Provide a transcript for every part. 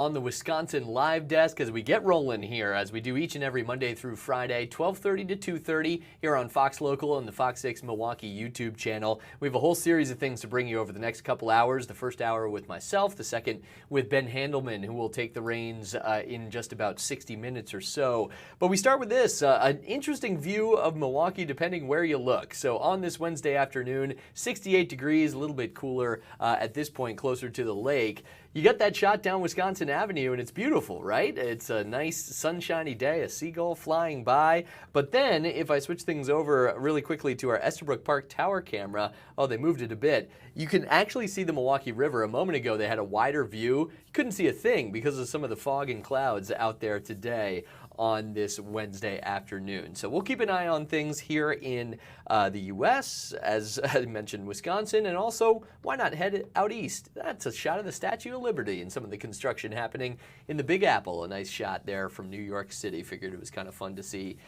On the Wisconsin Live Desk as we get rolling here, as we do each and every Monday through Friday, 12:30 to 2:30 here on Fox Local and the FOX6 Milwaukee YouTube channel. We have a whole series of things to bring you over the next couple hours. The first hour with myself, the second with Ben Handelman, who will take the reins in just about 60 minutes or so. But we start with this, an interesting view of Milwaukee depending where you look. So on this Wednesday afternoon, 68 degrees, a little bit cooler at this point, closer to the lake. You got that shot down Wisconsin Avenue, and it's beautiful, right? It's a nice sunshiny day, a seagull flying by. But then, if I switch things over really quickly to our Estabrook Park Tower camera, oh, they moved it a bit, you can actually see the Milwaukee River. A moment ago, they had a wider view. You couldn't see a thing because of some of the fog and clouds out there today on this Wednesday afternoon. So we'll keep an eye on things here in the U.S., as I mentioned, Wisconsin, and also, why not head out east? That's a shot of the Statue of Liberty and some of the construction happening in the Big Apple. A nice shot there from New York City. Figured it was kind of fun to see.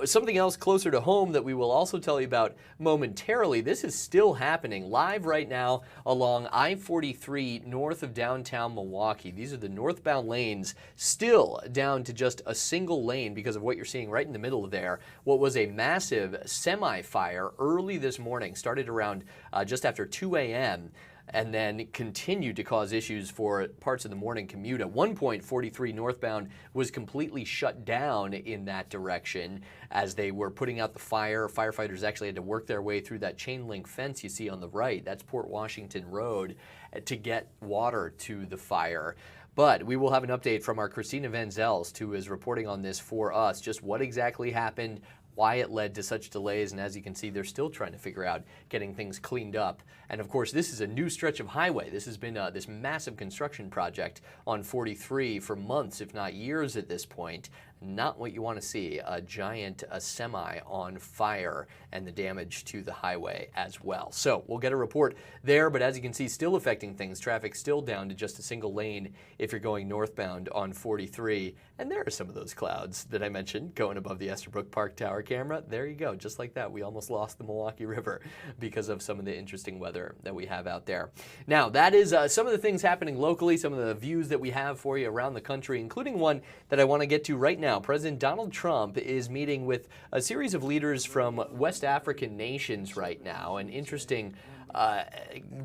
Something else closer to home that we will also tell you about momentarily. This is still happening live right now along I-43 north of downtown Milwaukee. These are the northbound lanes, still down to just a single lane because of what you're seeing right in the middle of there. What was a massive semi-fire early this morning, started around just after 2 a.m., and then continued to cause issues for parts of the morning commute. At one point, 43 northbound was completely shut down in that direction as they were putting out the fire. Firefighters actually had to work their way through that chain link fence you see on the right. That's Port Washington Road to get water to the fire. But we will have an update from our Christina Van Zelst, who is reporting on this for us, just what exactly happened, why it led to such delays, and as you can see, they're still trying to figure out getting things cleaned up. And of course, this is a new stretch of highway. This has been this massive construction project on 43 for months, if not years at this point. Not what you want to see, a giant semi on fire and the damage to the highway as well. So we'll get a report there, but as you can see, still affecting things. Traffic still down to just a single lane if you're going northbound on 43. And there are some of those clouds that I mentioned going above the Estabrook Park Tower camera. There you go, just like that. We almost lost the Milwaukee River because of some of the interesting weather that we have out there. Now, that is some of the things happening locally, some of the views that we have for you around the country, including one that I want to get to right now. President Donald Trump is meeting with a series of leaders from West African nations right now. An interesting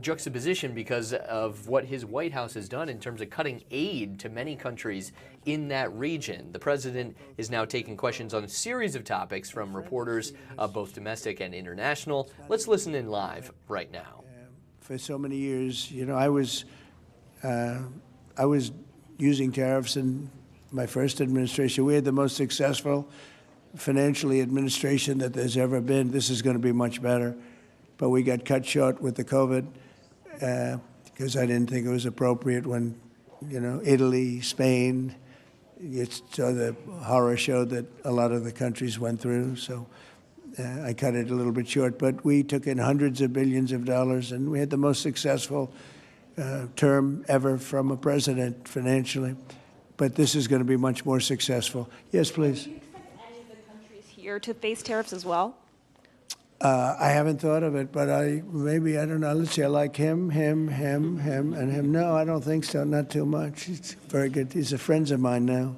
juxtaposition because of what his White House has done in terms of cutting aid to many countries in that region. The president is now taking questions on a series of topics from reporters, both domestic and international. Let's listen in live right now. For so many years, you know, I was using tariffs in my first administration. We had the most successful financially administration that there's ever been. This is going to be much better. But we got cut short with the COVID because I didn't think it was appropriate when, you know, Italy, Spain, you saw the horror show that a lot of the countries went through. So I cut it a little bit short. But we took in hundreds of billions of dollars, and we had the most successful term ever from a president financially. But this is going to be much more successful. Yes, please. Do you expect any of the countries here to face tariffs as well? I haven't thought of it, but I don't know. Let's see, I like him, and him. No, I don't think so, not too much. It's very good. He's a friend of mine now.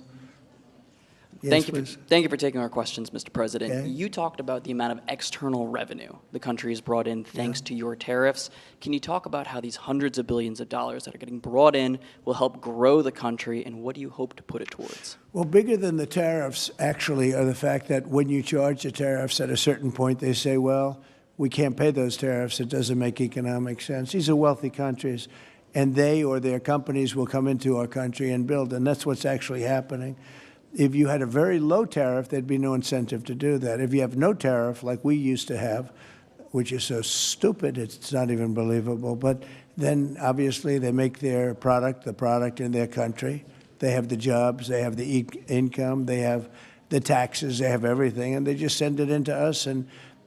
Yes, Thank you for taking our questions, Mr. President. Okay. You talked about the amount of external revenue the country has brought in thanks to your tariffs. Can you talk about how these hundreds of billions of dollars that are getting brought in will help grow the country, and what do you hope to put it towards? Well, bigger than the tariffs, actually, are the fact that when you charge the tariffs at a certain point, they say, well, we can't pay those tariffs. It doesn't make economic sense. These are wealthy countries, and they or their companies will come into our country and build, and that's what's actually happening. If you had a very low tariff, there'd be no incentive to do that. If you have no tariff, like we used to have, which is so stupid, it's not even believable, but then obviously they make their product, the product in their country. They have the jobs, they have the income, they have the taxes, they have everything, and they just send it into us, and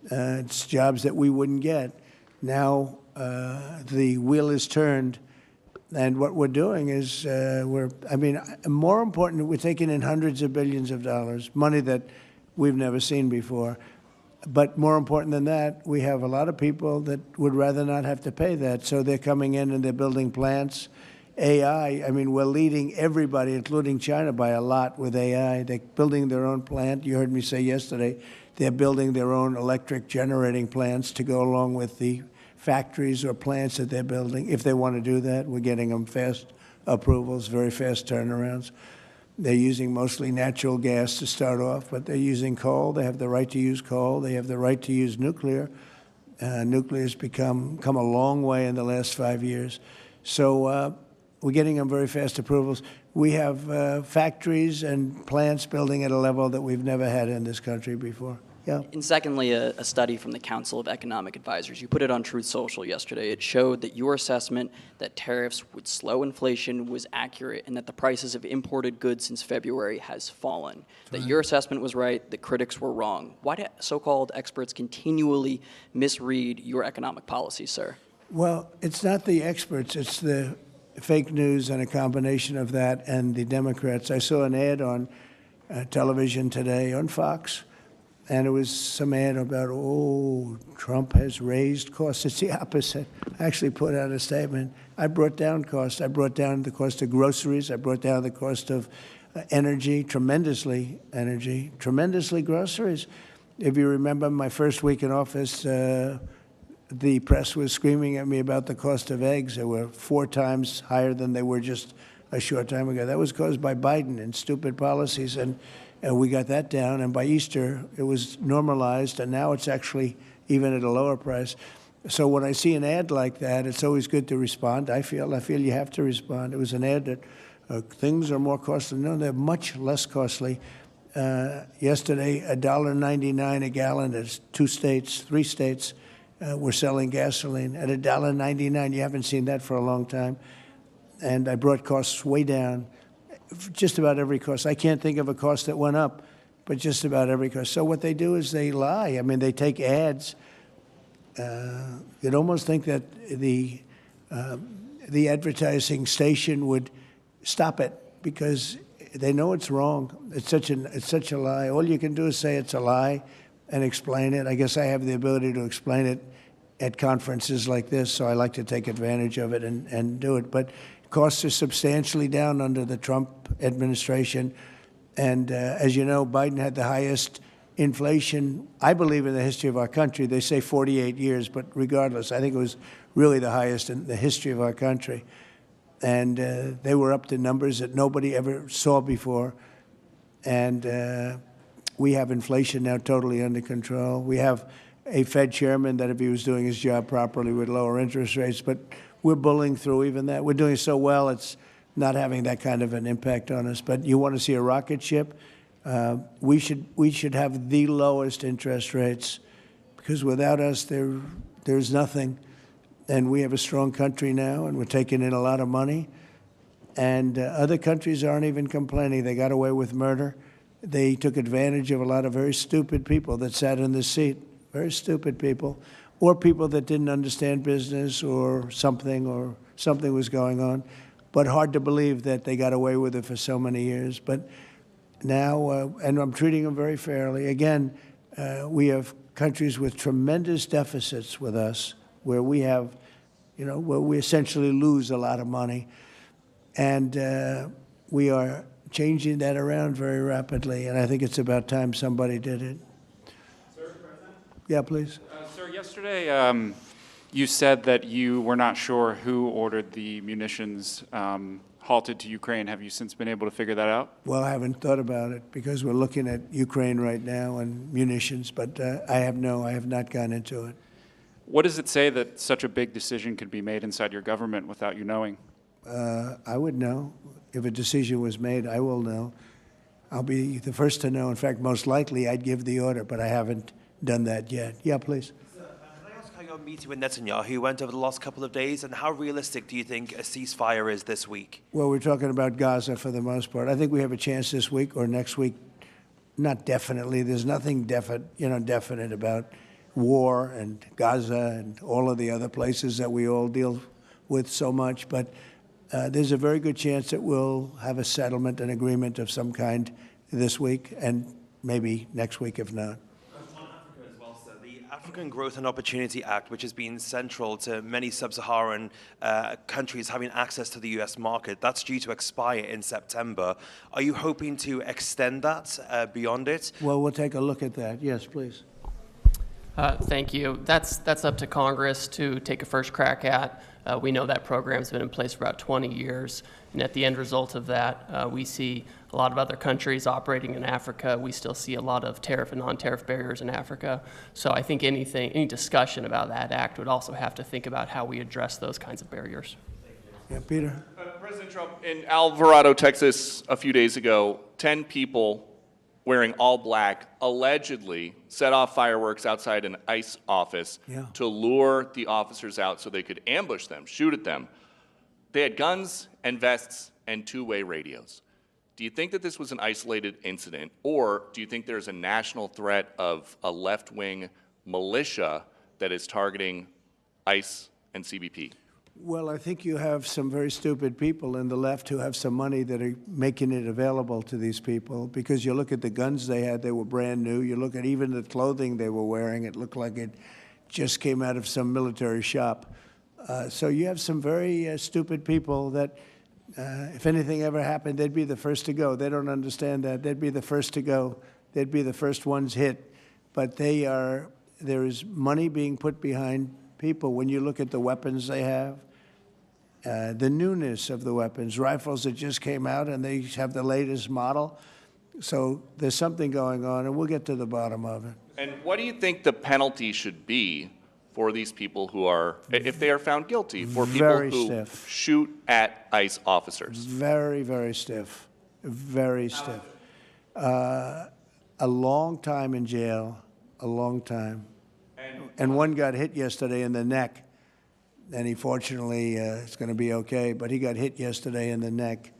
it's jobs that we wouldn't get. Now the wheel is turned. And what we're doing is, more important, we're taking in hundreds of billions of dollars, money that we've never seen before. But more important than that, we have a lot of people that would rather not have to pay that. So they're coming in and they're building plants AI, I mean, we're leading everybody, including China, by a lot with AI. They're building their own plant. You heard me say yesterday, they're building their own electric generating plants to go along with the factories or plants that they're building. If they want to do that, we're getting them fast approvals, very fast turnarounds. They're using mostly natural gas to start off, but they're using coal. They have the right to use coal. They have the right to use nuclear. Nuclear's come a long way in the last 5 years. So we're getting them very fast approvals. We have factories and plants building at a level that we've never had in this country before. Yeah. And secondly, a study from the Council of Economic Advisors. You put it on Truth Social yesterday. It showed that your assessment that tariffs would slow inflation was accurate and that the prices of imported goods since February has fallen. That your assessment was right, that critics were wrong. Why do so-called experts continually misread your economic policies, sir? Well, it's not the experts. It's the fake news and a combination of that and the Democrats. I saw an ad on television today on Fox, and it was some ad about, oh, Trump has raised costs. It's the opposite. I actually put out a statement. I brought down costs. I brought down the cost of groceries. I brought down the cost of energy, tremendously groceries. If you remember my first week in office, the press was screaming at me about the cost of eggs. They were 4 times higher than they were just a short time ago. That was caused by Biden and stupid policies, and we got that down. And by Easter, it was normalized, and now it's actually even at a lower price. So when I see an ad like that, it's always good to respond. I feel you have to respond. It was an ad that things are more costly. No, they're much less costly. Yesterday, $1.99 a gallon. There's 3 states. We're selling gasoline at $1.99. You haven't seen that for a long time. And I brought costs way down, just about every cost. I can't think of a cost that went up, but just about every cost. So what they do is they lie. I mean, they take ads. You'd almost think that the advertising station would stop it because they know it's wrong. It's such a lie. All you can do is say it's a lie and explain it. I guess I have the ability to explain it at conferences like this, so I like to take advantage of it and do it. But costs are substantially down under the Trump administration. And as you know, Biden had the highest inflation, I believe, in the history of our country. They say 48 years, but regardless, I think it was really the highest in the history of our country. And they were up to numbers that nobody ever saw before. And we have inflation now totally under control. We have a Fed chairman that, if he was doing his job properly, would lower interest rates. But we're bullying through even that. We're doing so well, it's not having that kind of an impact on us. But you want to see a rocket ship? We should have the lowest interest rates, because without us, there's nothing. And we have a strong country now, and we're taking in a lot of money. And other countries aren't even complaining. They got away with murder. They took advantage of a lot of very stupid people that sat in the seat, very stupid people, or people that didn't understand business or something was going on. But hard to believe that they got away with it for so many years. But now, and I'm treating them very fairly. Again, we have countries with tremendous deficits with us, where we have, where we essentially lose a lot of money. And we are changing that around very rapidly, and I think it's about time somebody did it. Sir, President? Yeah, please. Sir, yesterday you said that you were not sure who ordered the munitions halted to Ukraine. Have you since been able to figure that out? Well, I haven't thought about it because we're looking at Ukraine right now and munitions, but I have not gone into it. What does it say that such a big decision could be made inside your government without you knowing? I would know. If a decision was made, I will know. I'll be the first to know. In fact, most likely I'd give the order, but I haven't done that yet. Yeah, please. Sir, can I ask how your meeting with Netanyahu went over the last couple of days, and how realistic do you think a ceasefire is this week? Well, we're talking about Gaza for the most part. I think we have a chance this week or next week. Not definitely. There's nothing definite about war and Gaza and all of the other places that we all deal with so much, but there's a very good chance that we'll have a settlement, an agreement of some kind this week, and maybe next week if not. On Africa as well, sir. The African Growth and Opportunity Act, which has been central to many sub-Saharan countries having access to the U.S. market, that's due to expire in September. Are you hoping to extend that beyond it? Well, we'll take a look at that. Yes, please. Thank you. That's up to Congress to take a first crack at. We know that program's been in place for about 20 years, and at the end result of that, we see a lot of other countries operating in Africa. We still see a lot of tariff and non-tariff barriers in Africa. So I think any discussion about that act would also have to think about how we address those kinds of barriers. Yeah, Peter. President Trump, in Alvarado, Texas, a few days ago, 10 people wearing all black allegedly set off fireworks outside an ICE office to lure the officers out so they could ambush them, shoot at them. They had guns and vests and two-way radios. Do you think that this was an isolated incident, or do you think there's a national threat of a left-wing militia that is targeting ICE and CBP? Well, I think you have some very stupid people in the left who have some money that are making it available to these people, because you look at the guns they had, they were brand new. You look at even the clothing they were wearing, it looked like it just came out of some military shop. So you have some very stupid people that, if anything ever happened, they'd be the first to go. They don't understand that. They'd be the first to go. They'd be the first ones hit. But there is money being put behind people. When you look at the weapons they have, the newness of the weapons, rifles that just came out and they have the latest model. So there's something going on, and we'll get to the bottom of it. And what do you think the penalty should be for these people who are, if they are found guilty, for people Very who stiff. shoot at ICE officers? Very, very stiff. Very stiff. A long time in jail, a long time. And one got hit yesterday in the neck. And he fortunately is going to be okay, but he got hit yesterday in the neck.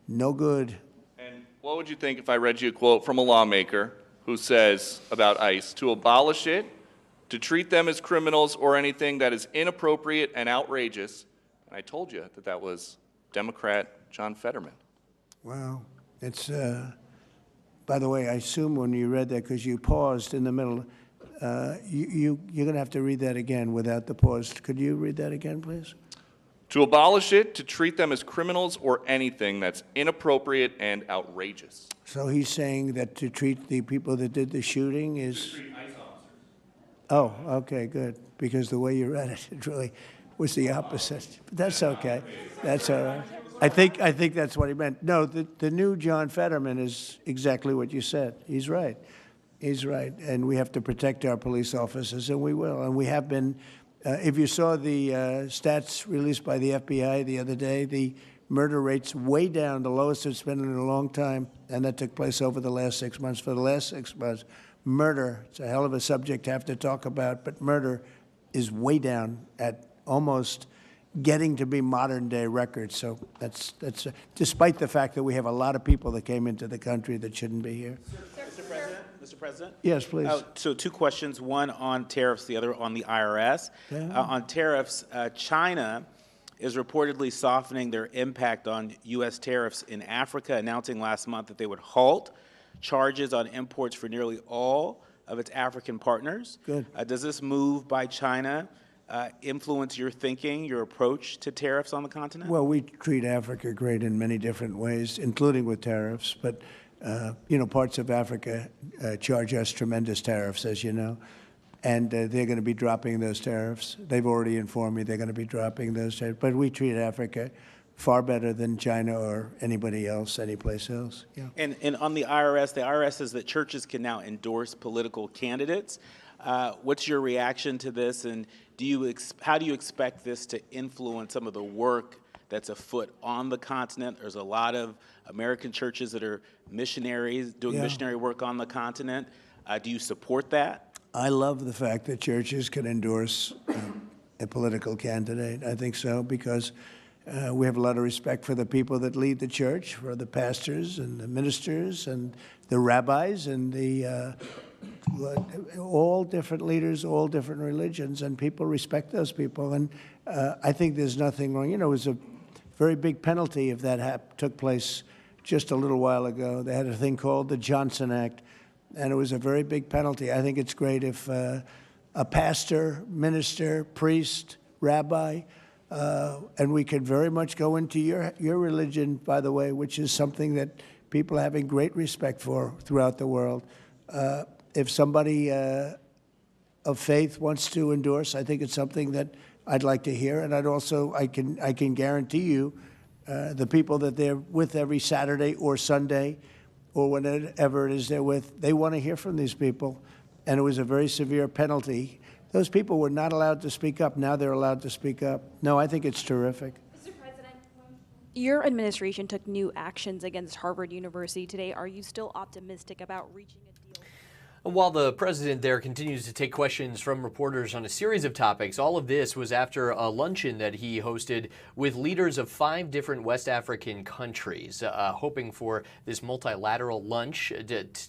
No good. And what would you think if I read you a quote from a lawmaker who says about ICE, to abolish it, to treat them as criminals or anything that is inappropriate and outrageous? And I told you that that was Democrat John Fetterman. Well, it's, by the way, I assume when you read that, because you paused in the middle, you're going to have to read that again without the pause. Could you read that again, please? To abolish it, to treat them as criminals or anything that's inappropriate and outrageous. So he's saying that to treat the people that did the shooting is... Oh, okay, good. Because the way you read it, it really was the opposite. But that's okay. That's all right. I think that's what he meant. No, the new John Fetterman is exactly what you said. He's right. He's right. And we have to protect our police officers, and we will. And we have been. If you saw the stats released by the FBI the other day, the murder rate's way down, the lowest it's been in a long time, and that took place over the last 6 months. For the last 6 months, murder, it's a hell of a subject to have to talk about, but murder is way down at almost getting to be modern-day records. So that's despite the fact that we have a lot of people that came into the country that shouldn't be here. Mr. President? Yes, please. So two questions, one on tariffs, the other on the IRS. On tariffs, China is reportedly softening their impact on U.S. tariffs in Africa, announcing last month that they would halt charges on imports for nearly all of its African partners. Good. Does this move by China influence your thinking, your approach to tariffs on the continent? Well, we treat Africa great in many different ways, including with tariffs. But, parts of Africa charge us tremendous tariffs, as you know. And they're going to be dropping those tariffs. They've already informed me they're going to be dropping those tariffs. But we treat Africa far better than China or anybody else, anyplace else. Yeah. And on the IRS says that churches can now endorse political candidates. What's your reaction to this, and how do you expect this to influence some of the work that's afoot on the continent? There's a lot of American churches that are missionaries, doing missionary work on the continent. Do you support that? I love the fact that churches can endorse a political candidate. I think so, because we have a lot of respect for the people that lead the church, for the pastors and the ministers and the rabbis and the all different leaders, all different religions, and people respect those people. And I think there's nothing wrong. It was a very big penalty if that took place just a little while ago. They had a thing called the Johnson Act, and it was a very big penalty. I think it's great if a pastor, minister, priest, rabbi, and we could very much go into your religion, by the way, which is something that people are having great respect for throughout the world. If somebody of faith wants to endorse, I think it's something that I'd like to hear, and I can guarantee you, the people that they're with every Saturday or Sunday, or whenever it is they're with, they want to hear from these people, and it was a very severe penalty. Those people were not allowed to speak up. Now they're allowed to speak up. No, I think it's terrific. Mr. President, your administration took new actions against Harvard University today. Are you still optimistic about reaching a deal? While the president there continues to take questions from reporters on a series of topics, all of this was after a luncheon that he hosted with leaders of 5 different West African countries, hoping for this multilateral lunch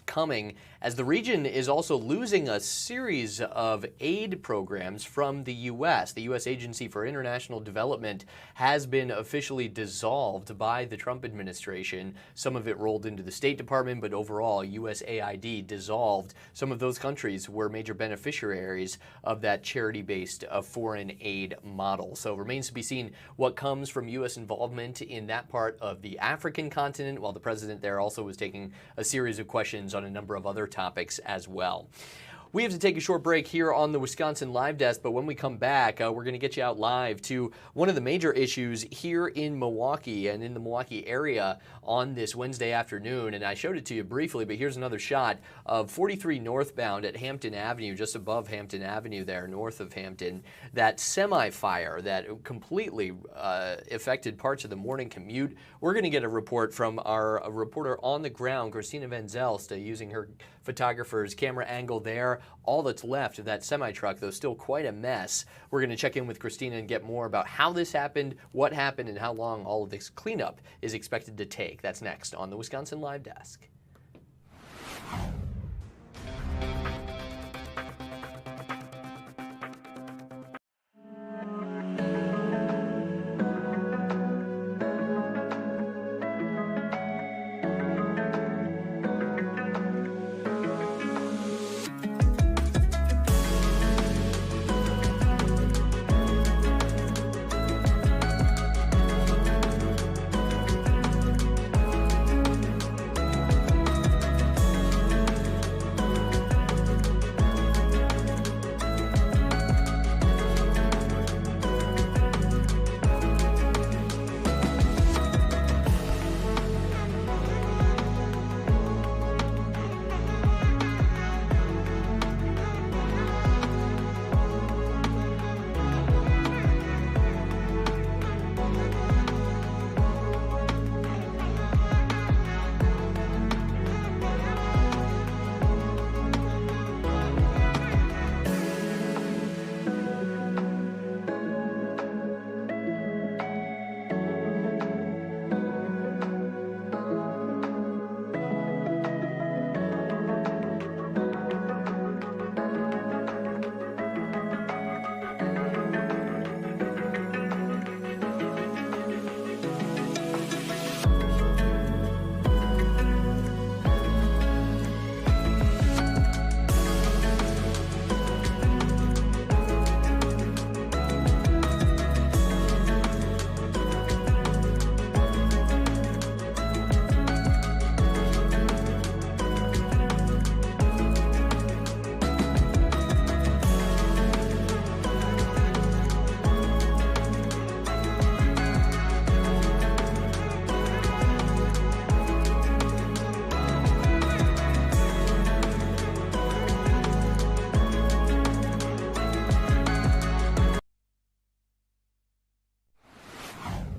coming as the region is also losing a series of aid programs from the U.S. The U.S. Agency for International Development has been officially dissolved by the Trump administration. Some of it rolled into the State Department, but overall, USAID dissolved. Some of those countries were major beneficiaries of that charity-based foreign aid model. So it remains to be seen what comes from U.S. involvement in that part of the African continent, while the president there also was taking a series of questions on a number of other topics as well. We have to take a short break here on the Wisconsin Live Desk, but when we come back, we're going to get you out live to one of the major issues here in Milwaukee and in the Milwaukee area on this Wednesday afternoon. And I showed it to you briefly, but here's another shot of 43 northbound at Hampton Avenue, just above Hampton Avenue there, north of Hampton. That semi-fire that completely affected parts of the morning commute. We're going to get a report from our reporter on the ground, Christina Van Zelst, using her photographer's camera angle there. All that's left of that semi-truck, though, still quite a mess. We're going to check in with Christina and get more about how this happened, what happened, and how long all of this cleanup is expected to take. That's next on the Wisconsin Live Desk.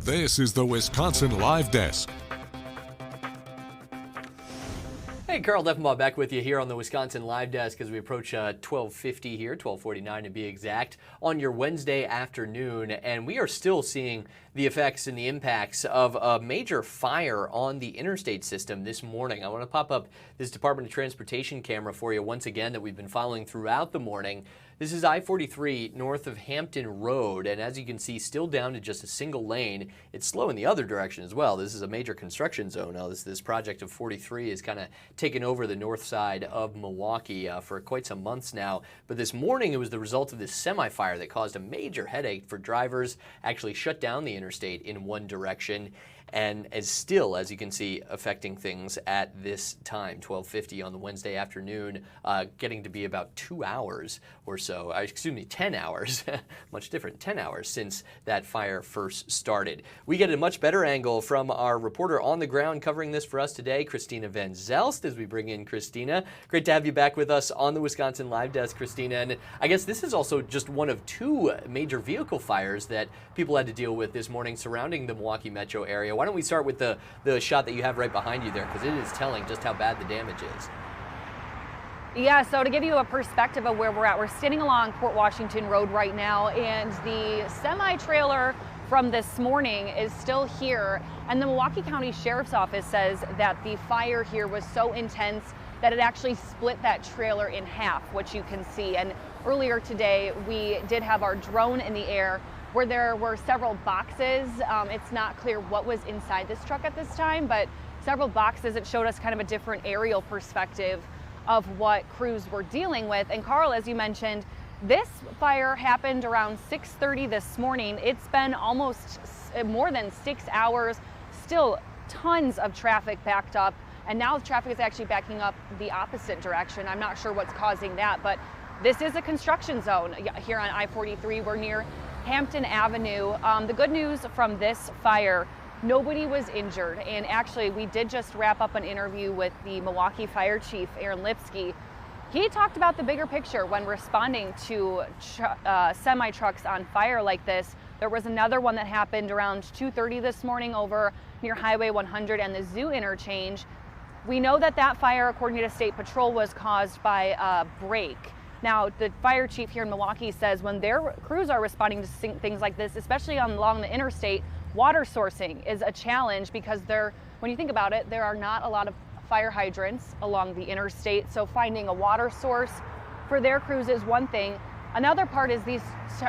This is the Wisconsin Live Desk. Hey, Carl Deffenbaugh back with you here on the Wisconsin Live Desk as we approach 12:50 here, 12:49 to be exact, on your Wednesday afternoon. And we are still seeing the effects and the impacts of a major fire on the interstate system this morning. I want to pop up this Department of Transportation camera for you once again that we've been following throughout the morning. This is I-43 north of Hampton Road, and as you can see, still down to just a single lane. It's slow in the other direction as well. This is a major construction zone. Now, this project of 43 is kind of taken over the north side of Milwaukee for quite some months now. But this morning, it was the result of this semi-fire that caused a major headache for drivers, actually shut down the interstate in one direction, and is still, as you can see, affecting things at this time, 12:50 on the Wednesday afternoon, getting to be about 2 hours or so, excuse me, 10 hours, much different, 10 hours since that fire first started. We get a much better angle from our reporter on the ground covering this for us today, Christina Van Zelst, as we bring in Christina. Great to have you back with us on the Wisconsin Live Desk, Christina. And I guess this is also just one of two major vehicle fires that people had to deal with this morning surrounding the Milwaukee metro area. Why don't we start with the shot that you have right behind you there, because it is telling just how bad the damage is. Yeah, so to give you a perspective of where we're at, we're standing along Port Washington Road right now, and the semi-trailer from this morning is still here, and the Milwaukee County Sheriff's Office says that the fire here was so intense that it actually split that trailer in half, which you can see. And earlier today, we did have our drone in the air where there were several boxes. It's not clear what was inside this truck at this time, but several boxes. It showed us kind of a different aerial perspective of what crews were dealing with. And Carl, as you mentioned, this fire happened around 6:30 this morning. It's been almost more than 6 hours, still tons of traffic backed up. And now the traffic is actually backing up the opposite direction. I'm not sure what's causing that, but this is a construction zone here on I-43. We're near Hampton Avenue. The good news from this fire, nobody was injured. And actually, we did just wrap up an interview with the Milwaukee Fire Chief, Aaron Lipsky. He talked about the bigger picture when responding to semi-trucks on fire like this. There was another one that happened around 2:30 this morning over near Highway 100 and the Zoo interchange. We know that that fire, according to State Patrol, was caused by a brake. Now, the fire chief here in Milwaukee says when their crews are responding to things like this, especially along the interstate, water sourcing is a challenge because when you think about it, there are not a lot of fire hydrants along the interstate. So finding a water source for their crews is one thing. Another part is these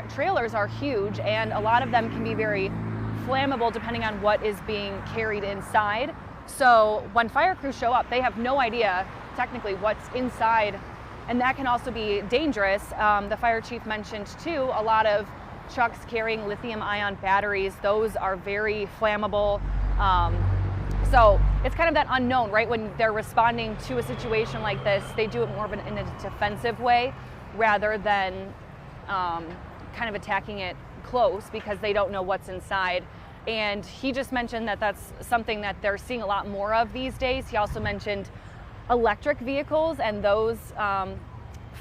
trailers are huge, and a lot of them can be very flammable depending on what is being carried inside. So when fire crews show up, they have no idea technically what's inside, and that can also be dangerous. The fire chief mentioned too, a lot of trucks carrying lithium-ion batteries. Those are very flammable. So it's kind of that unknown, right? When they're responding to a situation like this, they do it more in a defensive way rather than kind of attacking it close because they don't know what's inside. And he just mentioned that that's something that they're seeing a lot more of these days. He also mentioned electric vehicles and those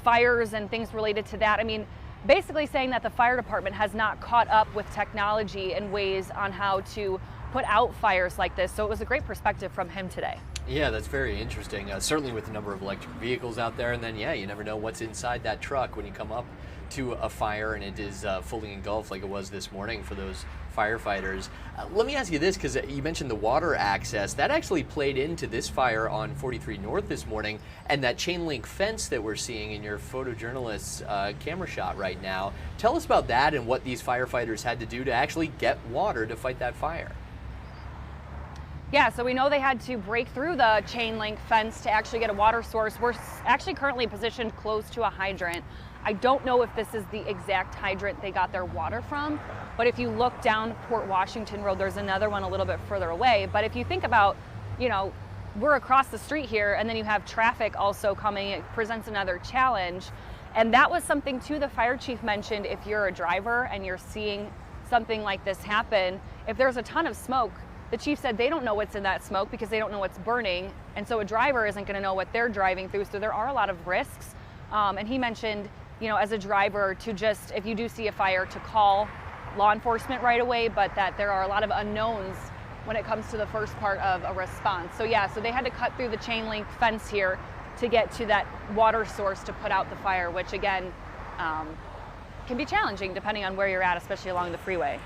fires and things related to that. I mean, basically saying that the fire department has not caught up with technology and ways on how to put out fires like this. So it was a great perspective from him today. Yeah, that's very interesting. Certainly with the number of electric vehicles out there, and then yeah, you never know what's inside that truck when you come up to a fire and it is fully engulfed like it was this morning for those firefighters. Let me ask you this, because you mentioned the water access. That actually played into this fire on 43 North this morning, and that chain link fence that we're seeing in your photojournalist's camera shot right now. Tell us about that and what these firefighters had to do to actually get water to fight that fire. Yeah, so we know they had to break through the chain link fence to actually get a water source. We're actually currently positioned close to a hydrant. I don't know if this is the exact hydrant they got their water from, but if you look down Port Washington Road, there's another one a little bit further away. But if you think about, you know, we're across the street here and then you have traffic also coming, it presents another challenge. And that was something too the fire chief mentioned. If you're a driver and you're seeing something like this happen, if there's a ton of smoke, the chief said they don't know what's in that smoke because they don't know what's burning. And so a driver isn't going to know what they're driving through. So there are a lot of risks. And he mentioned, you know, as a driver to just, if you do see a fire, to call law enforcement right away, but that there are a lot of unknowns when it comes to the first part of a response. So yeah, so they had to cut through the chain link fence here to get to that water source to put out the fire, which again, can be challenging depending on where you're at, especially along the freeway.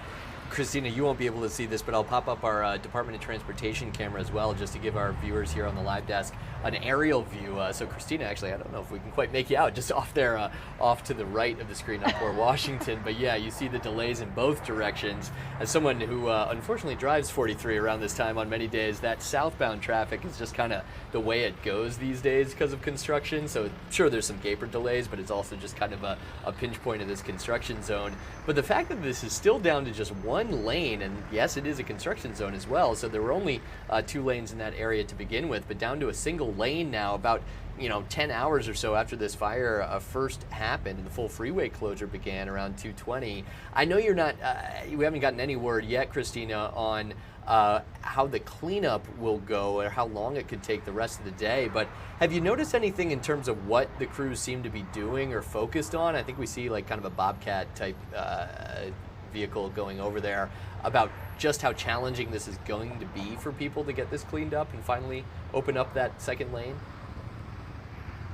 Christina, you won't be able to see this, but I'll pop up our Department of Transportation camera as well, just to give our viewers here on the live desk an aerial view. So Christina, actually, I don't know if we can quite make you out, just off there, off to the right of the screen on Port Washington. But yeah, you see the delays in both directions. As someone who unfortunately drives 43 around this time on many days, that southbound traffic is just kind of the way it goes these days because of construction. So sure, there's some gaper delays, but it's also just kind of a pinch point of this construction zone. But the fact that this is still down to just one lane, and yes, it is a construction zone as well, so there were only 2 lanes in that area to begin with, but down to a single lane now, about 10 hours or so after this fire first happened and the full freeway closure began around 2:20. I know you're not, we haven't gotten any word yet, Christina, on how the cleanup will go or how long it could take the rest of the day, but have you noticed anything in terms of what the crews seem to be doing or focused on? I think we see like kind of a Bobcat type vehicle going over there, about just how challenging this is going to be for people to get this cleaned up and finally open up that second lane.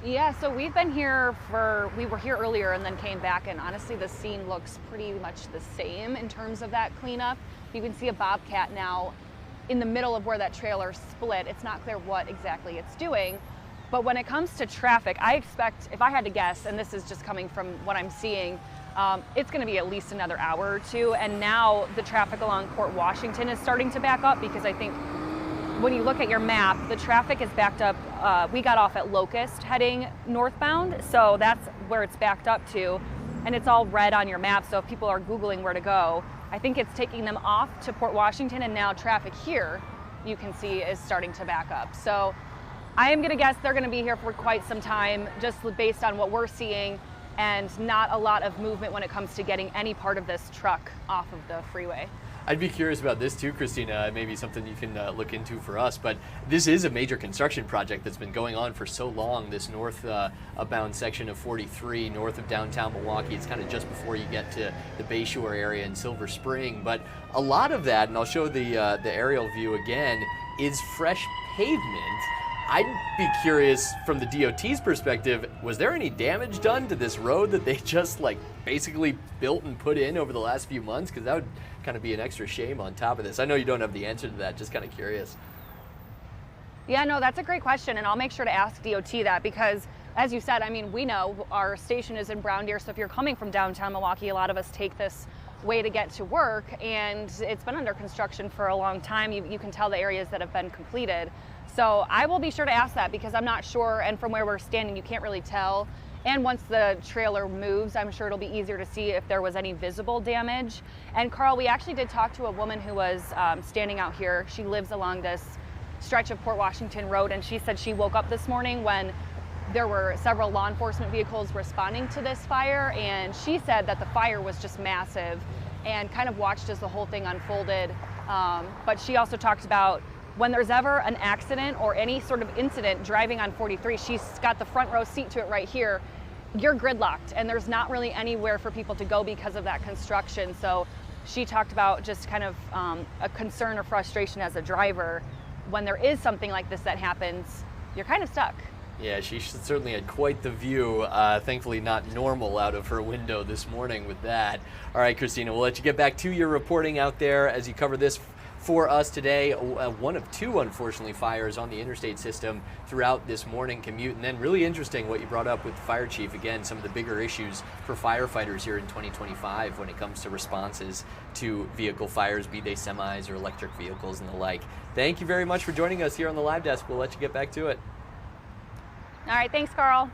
Yeah, so we've been here we were here earlier and then came back, and honestly the scene looks pretty much the same in terms of that cleanup. You can see a Bobcat now in the middle of where that trailer split. It's not clear what exactly it's doing, but when it comes to traffic, I expect, if I had to guess, and this is just coming from what I'm seeing, it's going to be at least another hour or two, and now the traffic along Port Washington is starting to back up, because I think when you look at your map, the traffic is backed up. We got off at Locust heading northbound, so that's where it's backed up to, and it's all red on your map, so if people are Googling where to go, I think it's taking them off to Port Washington, and now traffic here, you can see, is starting to back up. So I am going to guess they're going to be here for quite some time, just based on what we're seeing, and not a lot of movement when it comes to getting any part of this truck off of the freeway. I'd be curious about this too, Christina. Maybe something you can look into for us. But this is a major construction project that's been going on for so long. This northbound section of 43, north of downtown Milwaukee. It's kind of just before you get to the Bayshore area in Silver Spring. But a lot of that, and I'll show the aerial view again, is fresh pavement. I'd be curious from the DOT's perspective, was there any damage done to this road that they just basically built and put in over the last few months? Because that would kind of be an extra shame on top of this. I know you don't have the answer to that, just kind of curious. Yeah, no, that's a great question, and I'll make sure to ask DOT that, because as you said, I mean, we know our station is in Brown Deer, so if you're coming from downtown Milwaukee, a lot of us take this way to get to work, and it's been under construction for a long time. You can tell the areas that have been completed. So I will be sure to ask that, because I'm not sure, and from where we're standing, you can't really tell. And once the trailer moves, I'm sure it'll be easier to see if there was any visible damage. And Carl, we actually did talk to a woman who was standing out here. She lives along this stretch of Port Washington Road, and she said she woke up this morning when there were several law enforcement vehicles responding to this fire, and she said that the fire was just massive and kind of watched as the whole thing unfolded. But she also talked about when there's ever an accident or any sort of incident driving on 43, she's got the front row seat to it right here, you're gridlocked, and there's not really anywhere for people to go because of that construction. So she talked about just kind of a concern or frustration as a driver. When there is something like this that happens, you're kind of stuck. Yeah, she certainly had quite the view. Thankfully not normal out of her window this morning with that. All right, Christina, we'll let you get back to your reporting out there as you cover this for us today. One of 2, unfortunately, fires on the interstate system throughout this morning commute. And then really interesting what you brought up with the fire chief. Again, some of the bigger issues for firefighters here in 2025 when it comes to responses to vehicle fires, be they semis or electric vehicles and the like. Thank you very much for joining us here on the live desk. We'll let you get back to it. All right, thanks, Carl.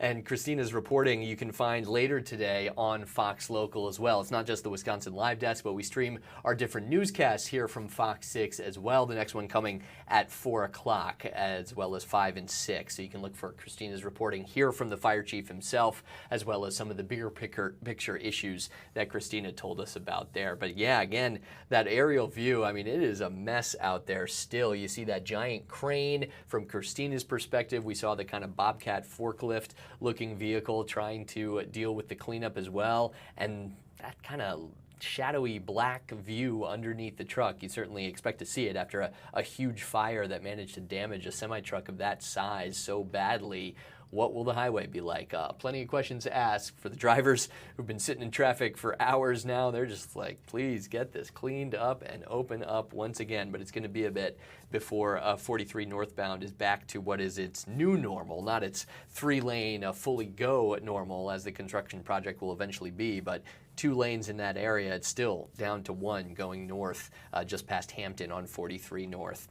And Christina's reporting you can find later today on Fox Local as well. It's not just the Wisconsin Live Desk, but we stream our different newscasts here from Fox 6 as well. The next one coming at 4 o'clock, as well as 5 and 6. So you can look for Christina's reporting here from the fire chief himself, as well as some of the bigger picture issues that Christina told us about there. But yeah, again, that aerial view, I mean, it is a mess out there still. You see that giant crane from Christina's perspective. We saw the kind of Bobcat forklift looking vehicle trying to deal with the cleanup as well, and that kind of shadowy black view underneath the truck. You certainly expect to see it after a huge fire that managed to damage a semi-truck of that size so badly. what will the highway be like? Plenty of questions to ask for the drivers who've been sitting in traffic for hours now. They're just like, please get this cleaned up and open up once again. But it's going to be a bit before 43 northbound is back to what is its new normal, not its 3-lane fully go normal as the construction project will eventually be, but 2 lanes in that area. It's still down to 1 going north just past Hampton on 43 north.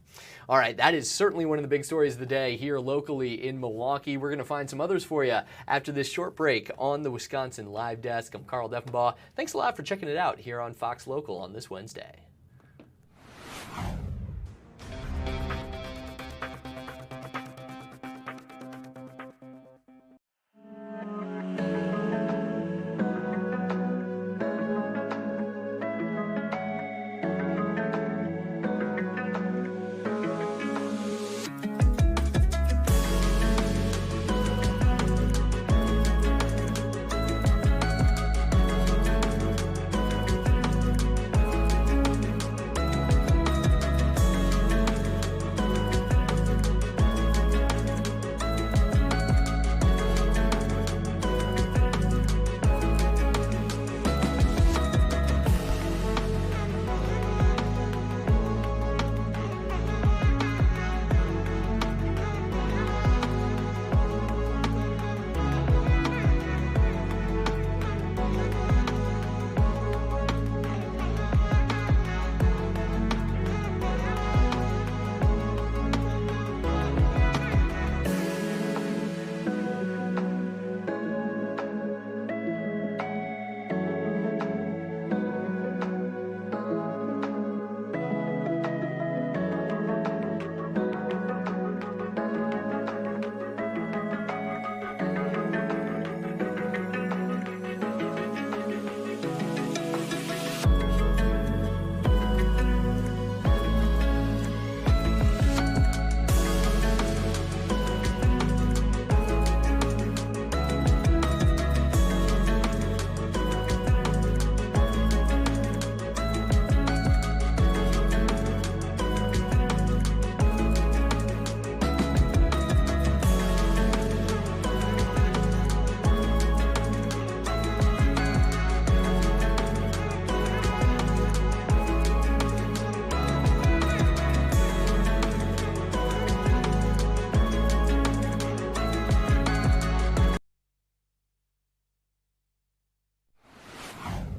All right, that is certainly one of the big stories of the day here locally in Milwaukee. We're going to find some others for you after this short break on the Wisconsin Live Desk. I'm Carl Deffenbaugh. Thanks a lot for checking it out here on Fox Local on this Wednesday.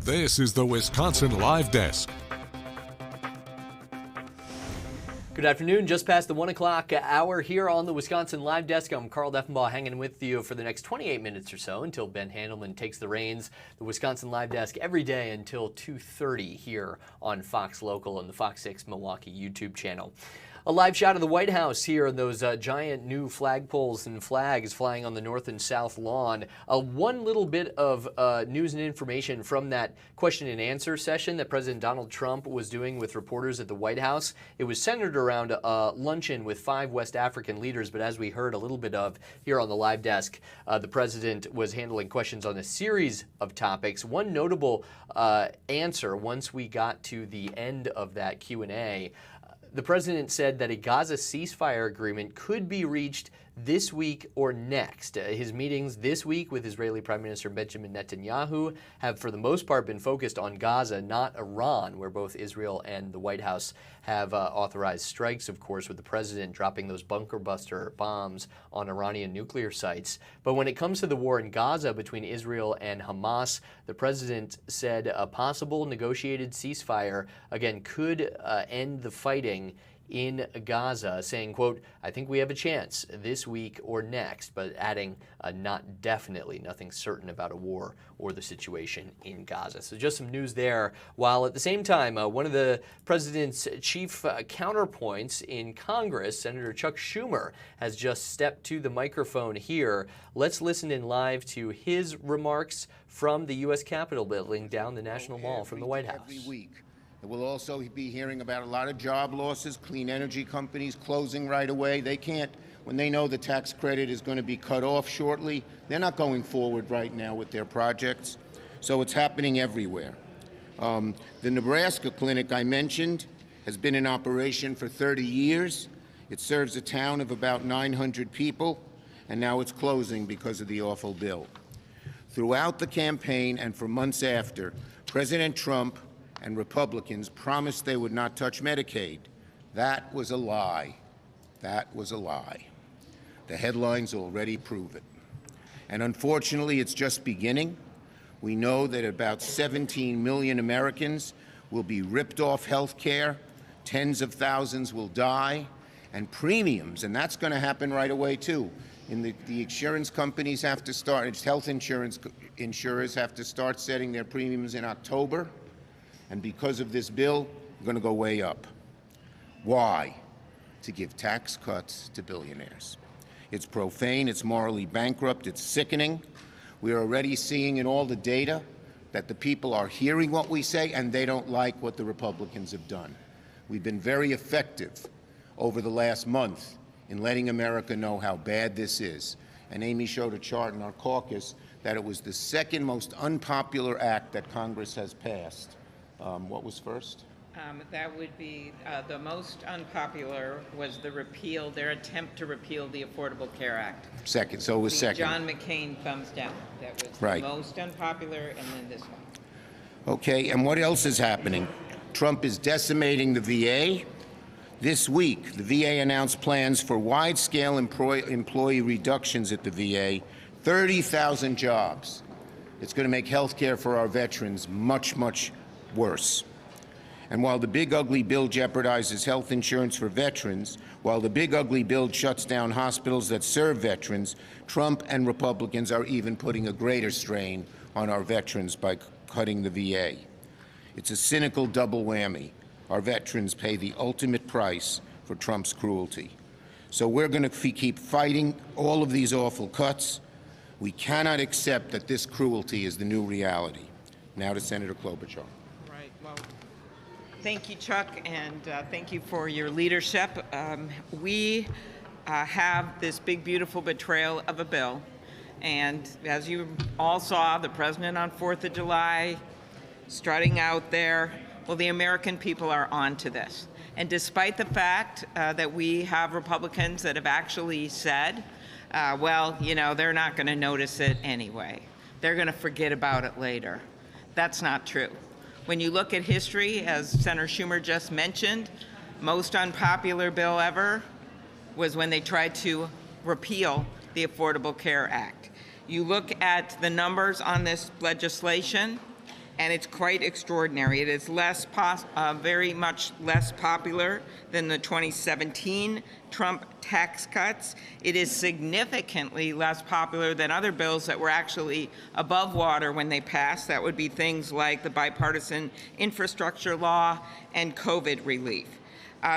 This is the Wisconsin Live Desk. Good afternoon, just past the 1 o'clock hour here on the Wisconsin Live Desk. I'm Carl Deffenbaugh hanging with you for the next 28 minutes or so until Ben Handelman takes the reins. The Wisconsin Live Desk every day until 2:30 here on Fox Local and the FOX6 Milwaukee YouTube channel. A live shot of the White House here, those giant new flagpoles and flags flying on the north and south lawn. One little bit of news and information from that question and answer session that President Donald Trump was doing with reporters at the White House. It was centered around a luncheon with 5 West African leaders, but as we heard a little bit of here on the Live Desk, the president was handling questions on a series of topics. One notable answer, once we got to the end of that Q&A, the president said that a Gaza ceasefire agreement could be reached this week or next. His meetings this week with Israeli Prime Minister Benjamin Netanyahu have for the most part been focused on Gaza, not Iran, where both Israel and the White House have authorized strikes, of course, with the president dropping those bunker buster bombs on Iranian nuclear sites. But when it comes to the war in Gaza between Israel and Hamas, the president said a possible negotiated ceasefire, again, could end the fighting in Gaza, saying, quote, I think we have a chance this week or next, but adding not definitely, nothing certain about a war or the situation in Gaza. So just some news there, while at the same time, one of the president's chief counterpoints in Congress, Senator Chuck Schumer, has just stepped to the microphone here. Let's listen in live to his remarks from the U.S. Capitol building down the National Mall from the White House. Every week. We'll also be hearing about a lot of job losses, clean energy companies closing right away. They can't, when they know the tax credit is going to be cut off shortly, they're not going forward right now with their projects. So it's happening everywhere. The Nebraska clinic I mentioned has been in operation for 30 years. It serves a town of about 900 people. and now it's closing because of the awful bill. Throughout the campaign and for months after, President Trump and Republicans promised they would not touch Medicaid. That was a lie. That was a lie. The headlines already prove it. And unfortunately, it's just beginning. We know that about 17 million Americans will be ripped off health care, tens of thousands will die, and premiums, and that's going to happen right away too. The insurance companies have to start, health insurers have to start setting their premiums in October, and because of this bill, they're going to go way up. Why? To give tax cuts to billionaires. It's profane, it's morally bankrupt, it's sickening. We are already seeing in all the data that the people are hearing what we say and they don't like what the Republicans have done. We've been very effective over the last month in letting America know how bad this is. And Amy showed a chart in our caucus that it was the second most unpopular act that Congress has passed. What was first? That would be the most unpopular was their attempt to repeal the Affordable Care Act. Second, so it was second. John McCain thumbs down. That was right. The most unpopular, and then this one. Okay, and what else is happening? Trump is decimating the VA. This week, the VA announced plans for wide-scale employee reductions at the VA, 30,000 jobs. It's going to make health care for our veterans much, much worse. And while the big ugly bill jeopardizes health insurance for veterans, while the big ugly bill shuts down hospitals that serve veterans, Trump and Republicans are even putting a greater strain on our veterans by cutting the VA. It's a cynical double whammy. Our veterans pay the ultimate price for Trump's cruelty. So we're going to keep fighting all of these awful cuts. We cannot accept that this cruelty is the new reality. Now to Senator Klobuchar. Right. Well, thank you, Chuck, and thank you for your leadership. We have this big, beautiful betrayal of a bill. And as you all saw, the president on 4th of July strutting out there. Well, the American people are on to this. And despite the fact that we have Republicans that have actually said, well, you know, they're not going to notice it anyway. They're going to forget about it later. That's not true. When you look at history, as Senator Schumer just mentioned, most unpopular bill ever was when they tried to repeal the Affordable Care Act. You look at the numbers on this legislation, and it's quite extraordinary. It is very much less popular than the 2017 Trump tax cuts. It is significantly less popular than other bills that were actually above water when they passed. That would be things like the bipartisan infrastructure law and COVID relief.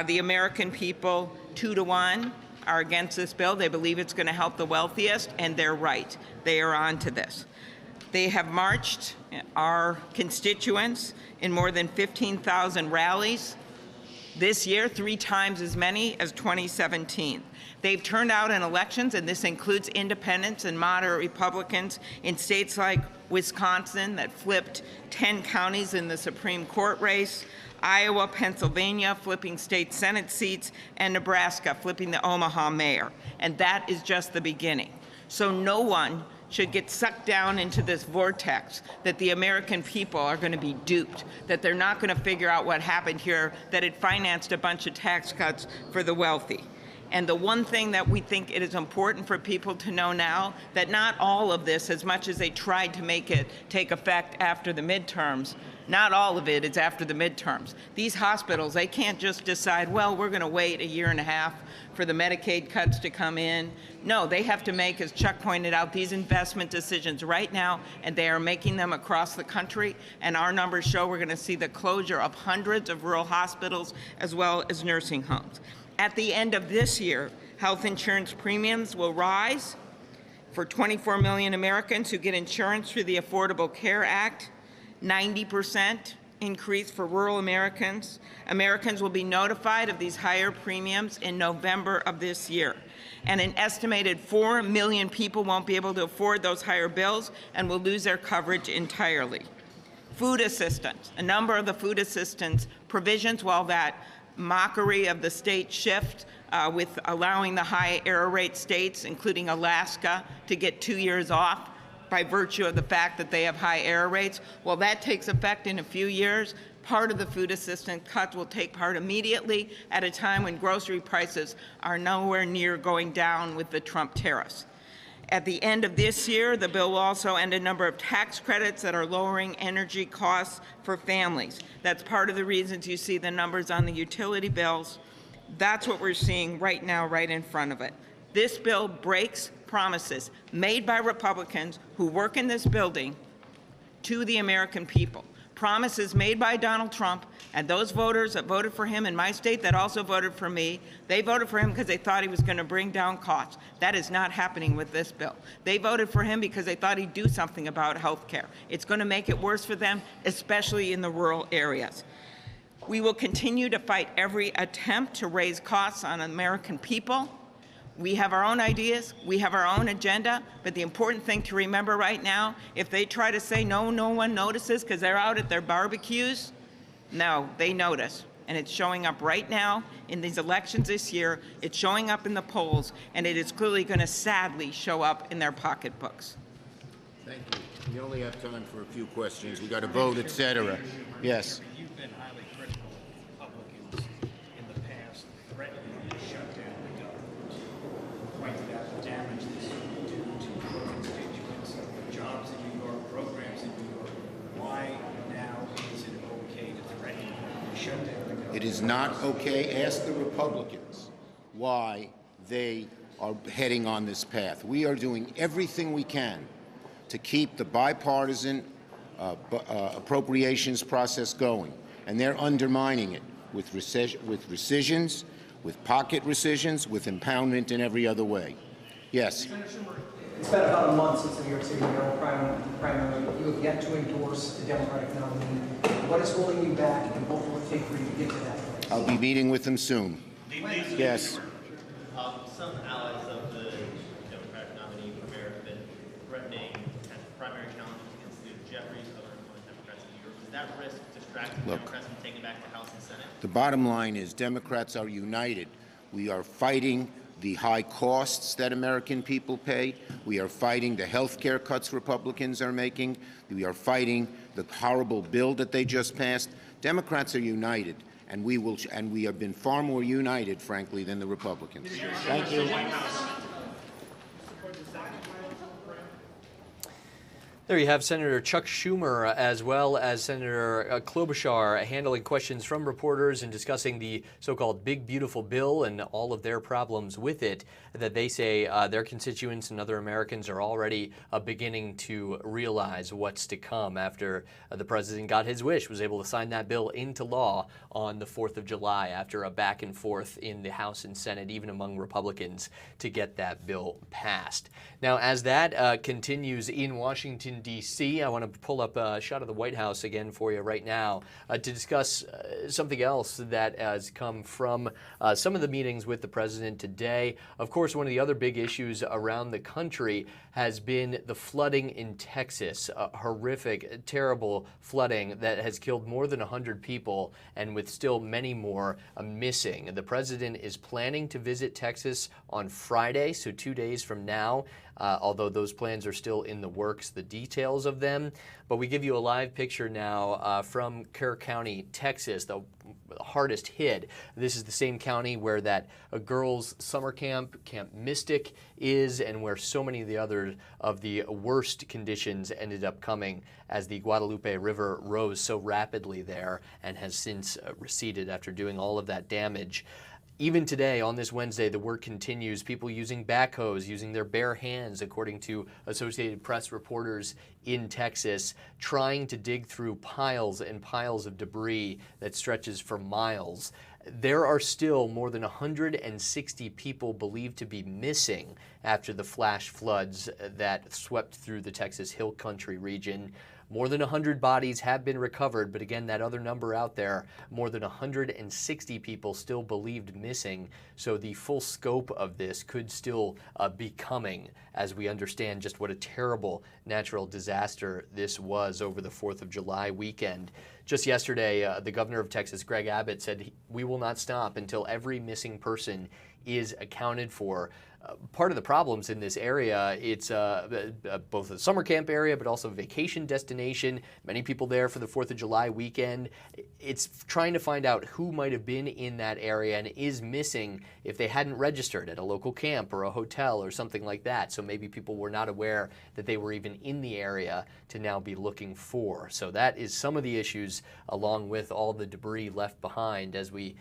The American people, 2-1, are against this bill. They believe it's going to help the wealthiest, and they're right. They are on to this. They have marched our constituents in more than 15,000 rallies this year, 3 times as many as 2017. They've turned out in elections, and this includes independents and moderate Republicans in states like Wisconsin that flipped 10 counties in the Supreme Court race, Iowa, Pennsylvania flipping state Senate seats, and Nebraska flipping the Omaha mayor. And that is just the beginning. So no one should get sucked down into this vortex that the American people are going to be duped, that they're not going to figure out what happened here, that it financed a bunch of tax cuts for the wealthy. And the one thing that we think it is important for people to know now, that not all of this, as much as they tried to make it take effect after the midterms, not all of it is after the midterms. These hospitals, they can't just decide, well, we're going to wait 1.5 years for the Medicaid cuts to come in. No, they have to make, as Chuck pointed out, these investment decisions right now, and they are making them across the country. And our numbers show we're going to see the closure of hundreds of rural hospitals as well as nursing homes. At the end of this year, health insurance premiums will rise for 24 million Americans who get insurance through the Affordable Care Act, 90% increase for rural Americans. Americans will be notified of these higher premiums in November of this year. And an estimated 4 million people won't be able to afford those higher bills and will lose their coverage entirely. Food assistance, a number of the food assistance provisions, while that mockery of the state shift with allowing the high error rate states, including Alaska, to get 2 years off by virtue of the fact that they have high error rates. Well, that takes effect in a few years. Part of the food assistance cuts will take part immediately at a time when grocery prices are nowhere near going down with the Trump tariffs. At the end of this year, the bill will also end a number of tax credits that are lowering energy costs for families. That's part of the reasons you see the numbers on the utility bills. That's what we're seeing right now, right in front of it. This bill breaks promises made by Republicans who work in this building to the American people. Promises made by Donald Trump and those voters that voted for him in my state that also voted for me. They voted for him because they thought he was going to bring down costs. That is not happening with this bill. They voted for him because they thought he'd do something about health care. It's going to make it worse for them, especially in the rural areas. We will continue to fight every attempt to raise costs on American people. We have our own ideas, we have our own agenda, but the important thing to remember right now, if they try to say no one notices because they're out at their barbecues, no, they notice. And it's showing up right now in these elections this year, it's showing up in the polls, and it is clearly going to sadly show up in their pocketbooks. Thank you. We only have time for a few questions. We got to vote, et cetera. Yes. You've been highly critical of Republicans in the past, threatening to shut down the government, pointed out the damage this would do to your constituents, jobs in New York, programs in New York. Why now is it okay to threaten to shut down the government? It is not okay. Ask the Republicans why they are heading on this path. We are doing everything we can to keep the bipartisan appropriations process going, and they're undermining it with rescissions, with pocket rescissions, with impoundment in every other way. Yes. It's been about a month since the New York City mayoral primary. You have yet to endorse the Democratic nominee. What is holding you back, and what will it take for you to get to that place? I'll be meeting with them soon. Yes. Some allies of the Democratic nominee for mayor have been threatening primary challenges against Steve Jeffries, other important Democrats in New York. Is that risk distracting Democrats from taking back the House and Senate? The bottom line is Democrats are united. We are fighting the high costs that American people pay. We are fighting the health care cuts Republicans are making. We are fighting the horrible bill that they just passed. Democrats are united, and we have been far more united, frankly, than the Republicans. Thank you. There you have Senator Chuck Schumer as well as Senator Klobuchar handling questions from reporters and discussing the so-called Big Beautiful Bill and all of their problems with it that they say their constituents and other Americans are already beginning to realize what's to come after the president got his wish, was able to sign that bill into law on the 4th of July after a back and forth in the House and Senate, even among Republicans, to get that bill passed. Now, as that continues in Washington, D.C., I want to pull up a shot of the White House again for you right now to discuss something else that has come from some of the meetings with the president today. Of course, one of the other big issues around the country has been the flooding in Texas, horrific, terrible flooding that has killed more than 100 people and with still many more missing. The president is planning to visit Texas on Friday, so 2 days from now. Although those plans are still in the works, the details of them. But we give you a live picture now from Kerr County, Texas, the hardest hit. This is the same county where that girls' summer camp, Camp Mystic, is, and where so many of the other of the worst conditions ended up coming as the Guadalupe River rose so rapidly there and has since receded after doing all of that damage. Even today, on this Wednesday, the work continues. People using backhoes, using their bare hands, according to Associated Press reporters in Texas, trying to dig through piles and piles of debris that stretches for miles. There are still more than 160 people believed to be missing after the flash floods that swept through the Texas Hill Country region. More than 100 bodies have been recovered, but again, that other number out there, more than 160 people still believed missing. So the full scope of this could still be coming as we understand just what a terrible natural disaster this was over the 4th of July weekend. Just yesterday, the governor of Texas, Greg Abbott, said we will not stop until every missing person is accounted for. Part of the problems in this area, it's both a summer camp area, but also a vacation destination. Many people there for the 4th of July weekend. It's trying to find out who might have been in that area and is missing if they hadn't registered at a local camp or a hotel or something like that. So maybe people were not aware that they were even in the area to now be looking for. So that is some of the issues, along with all the debris left behind, as we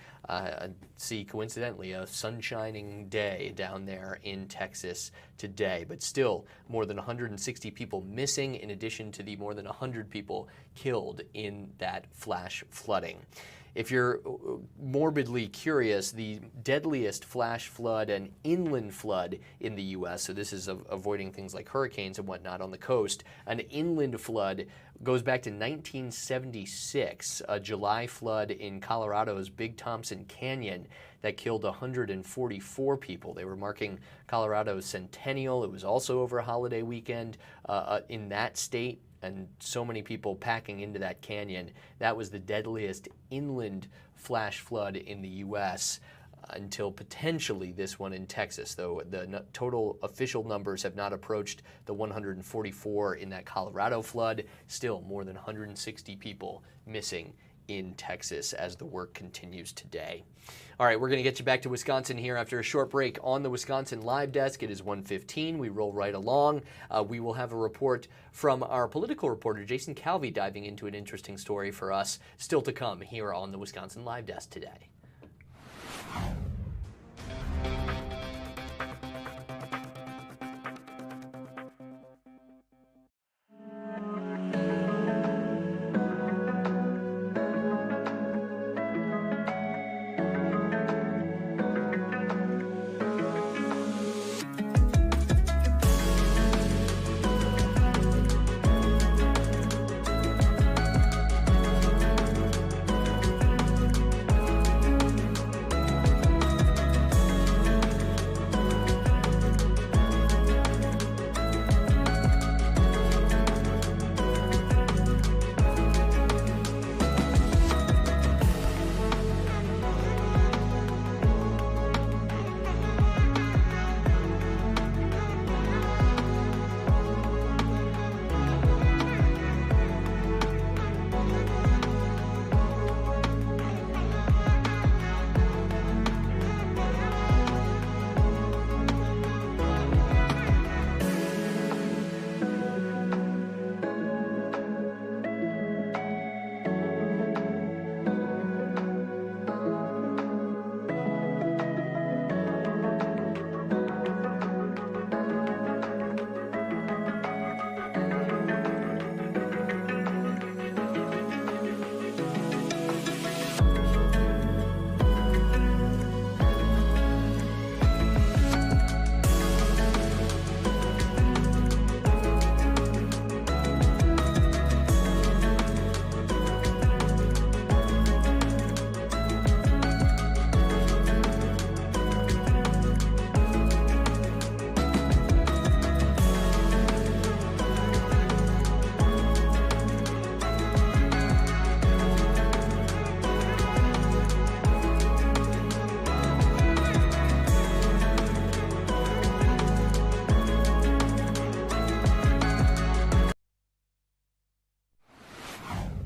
see, coincidentally, a sunshining day down there in Texas today. But still, more than 160 people missing, in addition to the more than 100 people killed in that flash flooding. If you're morbidly curious, the deadliest flash flood and inland flood in the U.S., so this is avoiding things like hurricanes and whatnot on the coast, an inland flood goes back to 1976, a July flood in Colorado's Big Thompson Canyon that killed 144 people. They were marking Colorado's centennial. It was also over a holiday weekend in that state, and so many people packing into that canyon. That was the deadliest inland flash flood in the U.S. Until potentially this one in Texas, though the total official numbers have not approached the 144 in that Colorado flood. Still, more than 160 people missing in Texas as the work continues today. All right, we're going to get you back to Wisconsin here after a short break on the Wisconsin Live Desk. It is 1:15. We roll right along. We will have a report from our political reporter, Jason Calvi, diving into an interesting story for us still to come here on the Wisconsin Live Desk today.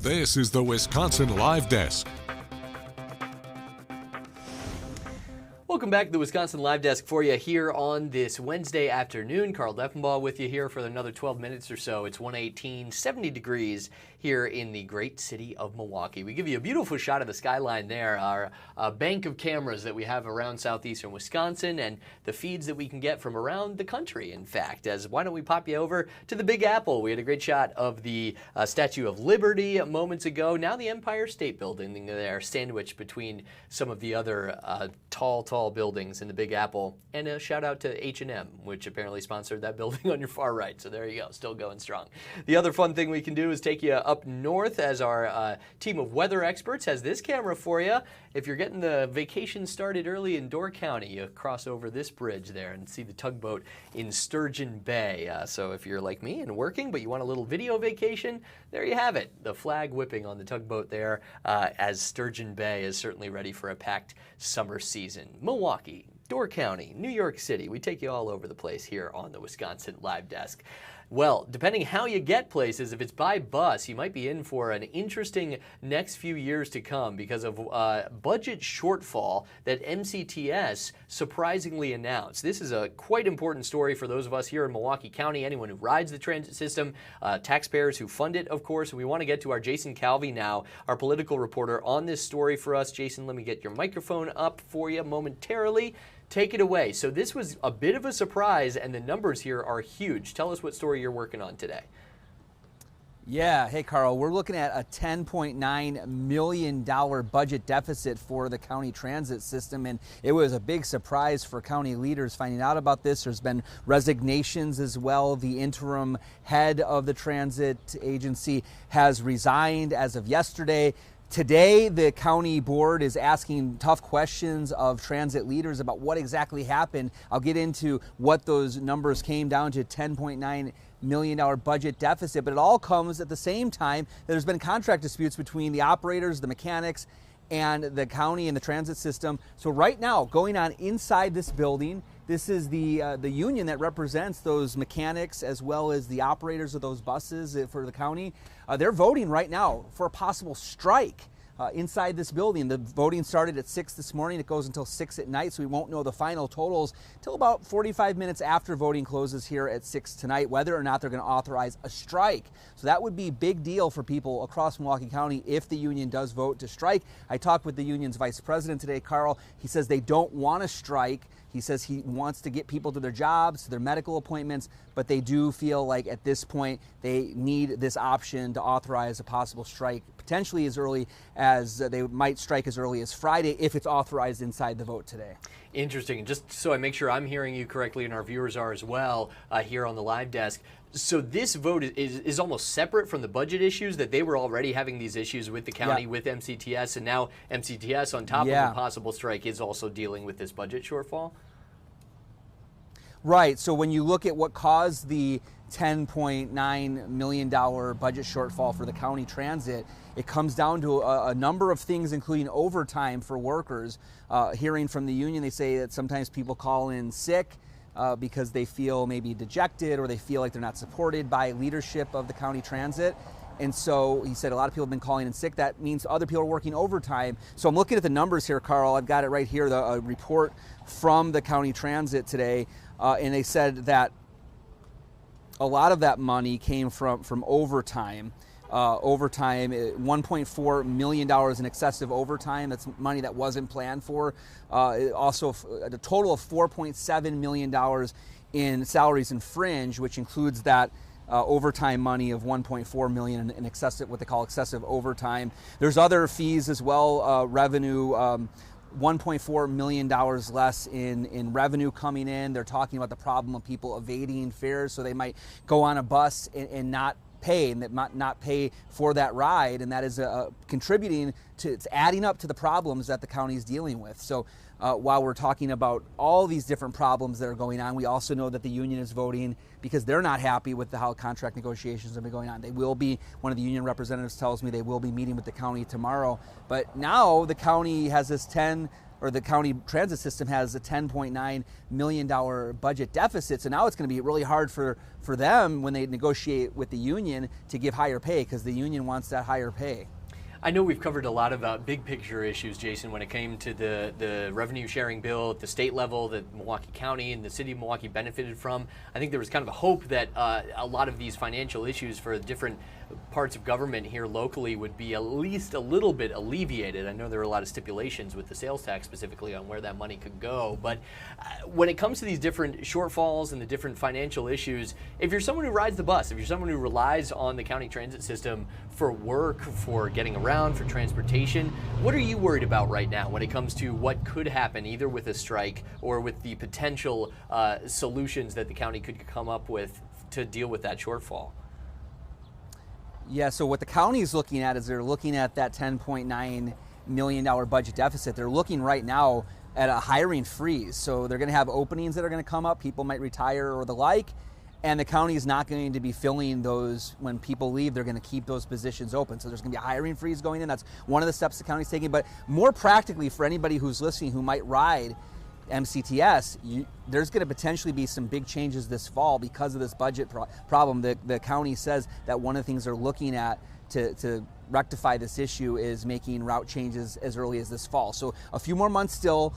This is the Wisconsin Live Desk. Welcome back to the Wisconsin Live Desk for you here on this Wednesday afternoon. Carl Deffenbaugh with you here for another 12 minutes or so. It's 1:18, 70 degrees here in the great city of Milwaukee. We give you a beautiful shot of the skyline there, our bank of cameras that we have around southeastern Wisconsin, and the feeds that we can get from around the country, in fact. As why don't we pop you over to the Big Apple? We had a great shot of the Statue of Liberty moments ago. Now the Empire State Building there, sandwiched between some of the other tall buildings in the Big Apple. And a shout out to H&M, which apparently sponsored that building on your far right. So there you go, still going strong. The other fun thing we can do is take you up north, as our team of weather experts has this camera for you. If you're getting the vacation started early in Door County, you cross over this bridge there and see the tugboat in Sturgeon Bay. So if you're like me and working, but you want a little video vacation, there you have it. The flag whipping on the tugboat there as Sturgeon Bay is certainly ready for a packed summer season. Milwaukee, Door County, New York City. We take you all over the place here on the Wisconsin Live Desk. Well, depending how you get places, if it's by bus, you might be in for an interesting next few years to come because of budget shortfall that MCTS surprisingly announced. This is a quite important story for those of us here in Milwaukee County, anyone who rides the transit system, taxpayers who fund it, of course. And we want to get to our Jason Calvi now, our political reporter on this story for us. Jason, let me get your microphone up for you momentarily. Take it away. So this was a bit of a surprise, and the numbers here are huge. Tell us what story you're working on today. Yeah, hey Carl, we're looking at a $10.9 million budget deficit for the county transit system, and it was a big surprise for county leaders finding out about this. There's been resignations as well. The interim head of the transit agency has resigned as of yesterday. Today, the county board is asking tough questions of transit leaders about what exactly happened. I'll get into what those numbers came down to, $10.9 million budget deficit, but it all comes at the same time that there's been contract disputes between the operators, the mechanics, and the county and the transit system. So right now, going on inside this building, this is the union that represents those mechanics as well as the operators of those buses for the county. They're voting right now for a possible strike inside this building. The voting started at 6 this morning. It goes until 6 at night, so we won't know the final totals till about 45 minutes after voting closes here at 6 tonight, whether or not they're going to authorize a strike. So that would be a big deal for people across Milwaukee County if the union does vote to strike. I talked with the union's vice president today, Carl. He says they don't want to strike. He says he wants to get people to their jobs, to their medical appointments, but they do feel like at this point they need this option to authorize a possible strike, potentially as early as they might strike as early as Friday if it's authorized inside the vote today. Interesting. Just so I make sure I'm hearing you correctly and our viewers are as well here on the live desk. So this vote is almost separate from the budget issues that they were already having these issues with the county, with MCTS, and now MCTS on top of a possible strike is also dealing with this budget shortfall? Right. So when you look at what caused the $10.9 million budget shortfall for the county transit, it comes down to a number of things, including overtime for workers. Hearing from the union, they say that sometimes people call in sick because they feel maybe dejected or they feel like they're not supported by leadership of the county transit. And so he said a lot of people have been calling in sick. That means other people are working overtime. So I'm looking at the numbers here, Carl. I've got it right here, the report from the county transit today. And they said that a lot of that money came from overtime. $1.4 million in excessive overtime. That's money that wasn't planned for. Also, a total of $4.7 million in salaries and fringe, which includes that overtime money of $1.4 million in excessive, what they call excessive overtime. There's other fees as well, revenue. $1.4 million less in revenue coming in. They're talking about the problem of people evading fares, so they might go on a bus and not pay, and not pay for that ride, and that is contributing to, it's adding up to the problems that the county is dealing with. So while we're talking about all these different problems that are going on, we also know that the union is voting because they're not happy with how contract negotiations have been going on. They will be, one of the union representatives tells me they will be meeting with the county tomorrow. But now the county has this the county transit system has a $10.9 million budget deficit. So now it's going to be really hard for them when they negotiate with the union to give higher pay, because the union wants that higher pay. I know we've covered a lot of big picture issues, Jason, when it came to the revenue sharing bill at the state level that Milwaukee County and the city of Milwaukee benefited from. I think there was kind of a hope that a lot of these financial issues for different parts of government here locally would be at least a little bit alleviated. I know there were a lot of stipulations with the sales tax specifically on where that money could go, but when it comes to these different shortfalls and the different financial issues, if you're someone who rides the bus, if you're someone who relies on the county transit system for work, for getting around, for transportation, what are you worried about right now when it comes to what could happen either with a strike or with the potential solutions that the county could come up with to deal with that shortfall? Yeah, so what the county is looking at is they're looking at that $10.9 million budget deficit. They're looking right now at a hiring freeze. So they're going to have openings that are going to come up. People might retire or the like. And the county is not going to be filling those when people leave. They're going to keep those positions open. So there's going to be a hiring freeze going in. That's one of the steps the county's taking. But more practically for anybody who's listening who might ride, MCTS, there's going to potentially be some big changes this fall because of this budget problem. The county says that one of the things they're looking at to rectify this issue is making route changes as early as this fall. So a few more months still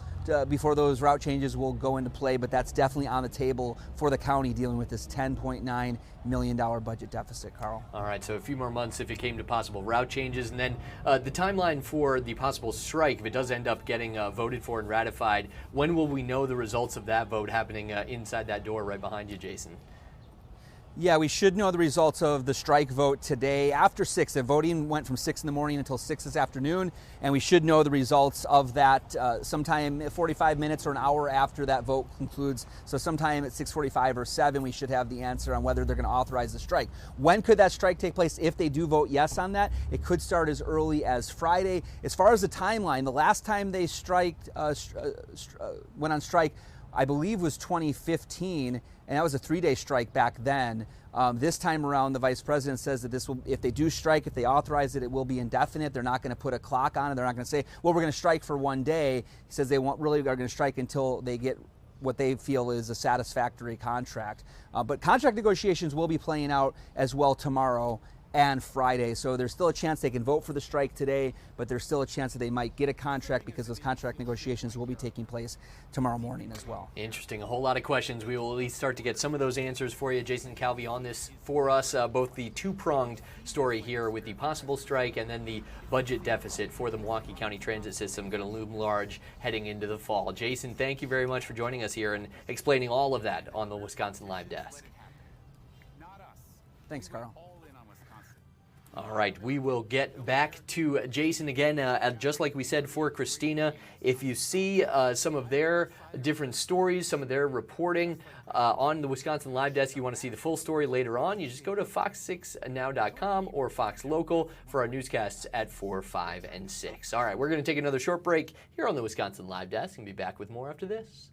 before those route changes will go into play, but that's definitely on the table for the county dealing with this $10.9 million budget deficit, Carl. All right, so a few more months if it came to possible route changes, and then the timeline for the possible strike, if it does end up getting voted for and ratified, when will we know the results of that vote happening inside that door right behind you, Jason? Yeah, we should know the results of the strike vote today after 6. The voting went from 6 in the morning until 6 this afternoon, and we should know the results of that sometime 45 minutes or an hour after that vote concludes. So sometime at 6:45 or 7, we should have the answer on whether they're going to authorize the strike. When could that strike take place? If they do vote yes on that, it could start as early as Friday. As far as the timeline, the last time they went on strike, I believe was 2015, and that was a 3-day strike back then. This time around, the vice president says that this will, if they do strike, if they authorize it, it will be indefinite. They're not going to put a clock on it. They're not going to say, well, we're going to strike for 1 day. He says they really are going to strike until they get what they feel is a satisfactory contract. But contract negotiations will be playing out as well tomorrow and Friday. So there's still a chance they can vote for the strike today, but there's still a chance that they might get a contract because those contract negotiations will be taking place tomorrow morning as well. Interesting. A whole lot of questions. We will at least start to get some of those answers for you. Jason Calvi on this for us, both the two-pronged story here with the possible strike and then the budget deficit for the Milwaukee County Transit System going to loom large heading into the fall. Jason, thank you very much for joining us here and explaining all of that on the Wisconsin Live Desk. Thanks, Carl. All right, we will get back to Jason again. Just like we said for Christina, if you see some of their different stories, some of their reporting on the Wisconsin Live Desk, you want to see the full story later on, you just go to fox6now.com or Fox Local for our newscasts at 4, 5, and 6. All right, we're going to take another short break here on the Wisconsin Live Desk and be back with more after this.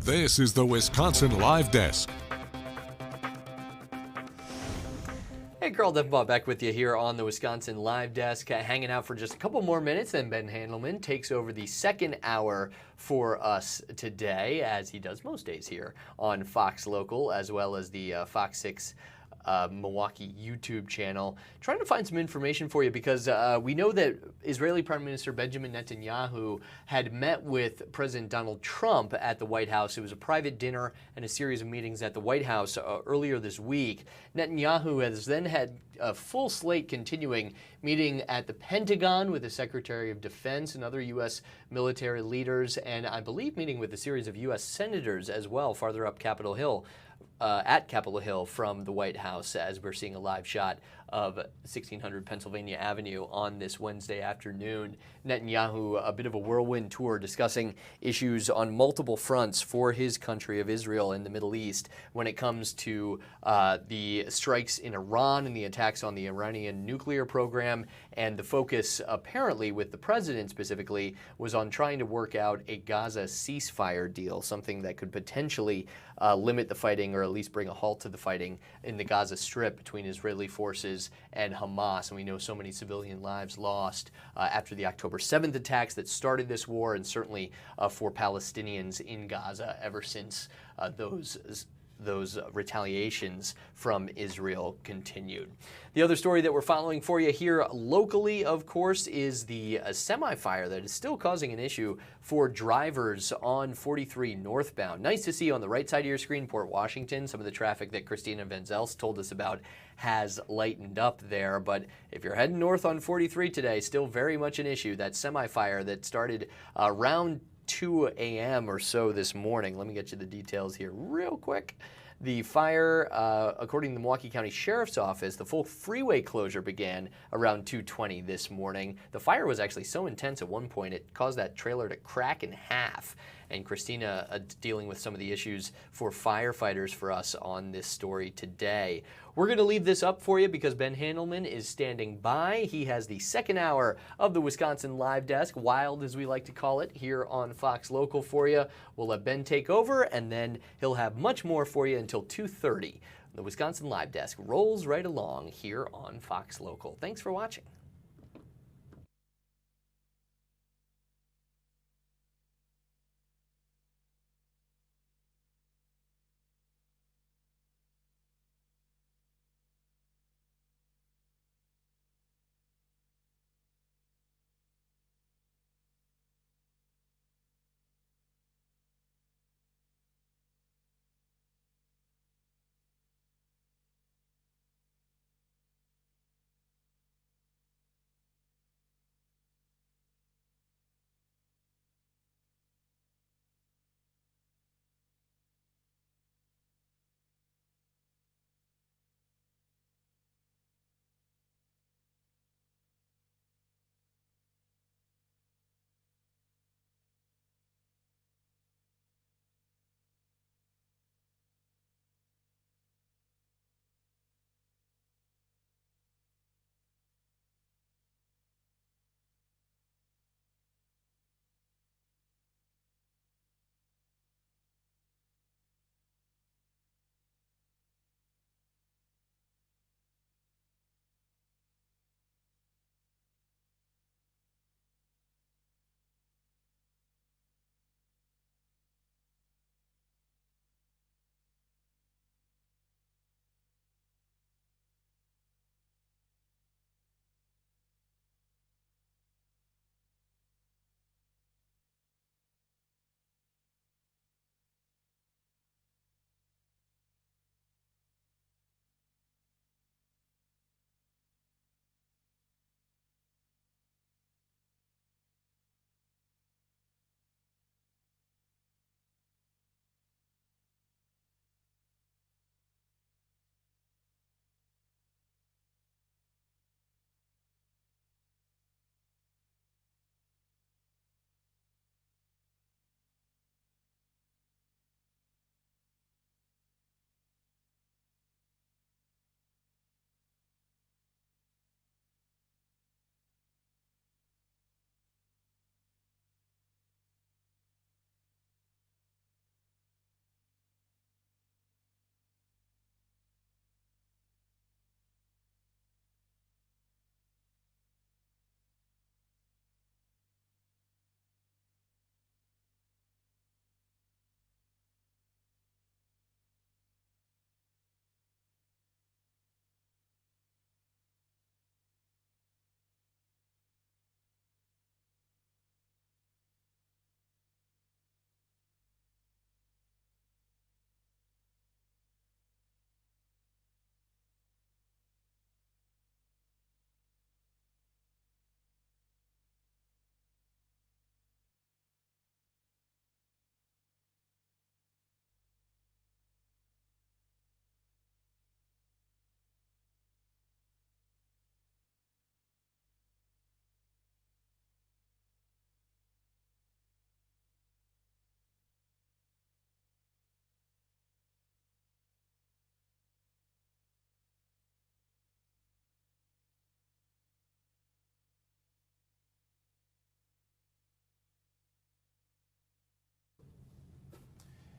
This is the Wisconsin Live Desk. Hey, Carl Denbaugh back with you here on the Wisconsin Live Desk, hanging out for just a couple more minutes, then Ben Handelman takes over the second hour for us today, as he does most days here on Fox Local, as well as the FOX6 Milwaukee YouTube channel, trying to find some information for you because we know that Israeli Prime Minister Benjamin Netanyahu had met with President Donald Trump at the White House. It was a private dinner and a series of meetings at the White House earlier this week. Netanyahu has then had a full slate continuing, meeting at the Pentagon with the Secretary of Defense and other U.S. military leaders, and I believe meeting with a series of U.S. senators as well farther up Capitol Hill. At Capitol Hill from the White House, as we're seeing a live shot of 1600 Pennsylvania Avenue on this Wednesday afternoon. Netanyahu, a bit of a whirlwind tour discussing issues on multiple fronts for his country of Israel in the Middle East when it comes to the strikes in Iran and the attacks on the Iranian nuclear program. And the focus, apparently, with the president specifically, was on trying to work out a Gaza ceasefire deal, something that could potentially limit the fighting or at least bring a halt to the fighting in the Gaza Strip between Israeli forces and Hamas. And we know so many civilian lives lost after the October 7th attacks that started this war, and certainly for Palestinians in Gaza ever since those retaliations from Israel continued. The other story that we're following for you here locally, of course, is the semi-fire that is still causing an issue for drivers on 43 northbound. Nice to see on the right side of your screen, Port Washington, some of the traffic that Christina Van Zels told us about has lightened up there. But if you're heading north on 43 today, still very much an issue. That semi-fire that started around 2 a.m. or so this morning. Let me get you the details here real quick. The fire, according to the Milwaukee County Sheriff's Office, the full freeway closure began around 2:20 this morning. The fire was actually so intense at one point it caused that trailer to crack in half. And Christina dealing with some of the issues for firefighters for us on this story today. We're going to leave this up for you because Ben Handelman is standing by. He has the second hour of the Wisconsin Live Desk, wild as we like to call it, here on Fox Local for you. We'll let Ben take over, and then he'll have much more for you until 2:30. The Wisconsin Live Desk rolls right along here on Fox Local. Thanks for watching.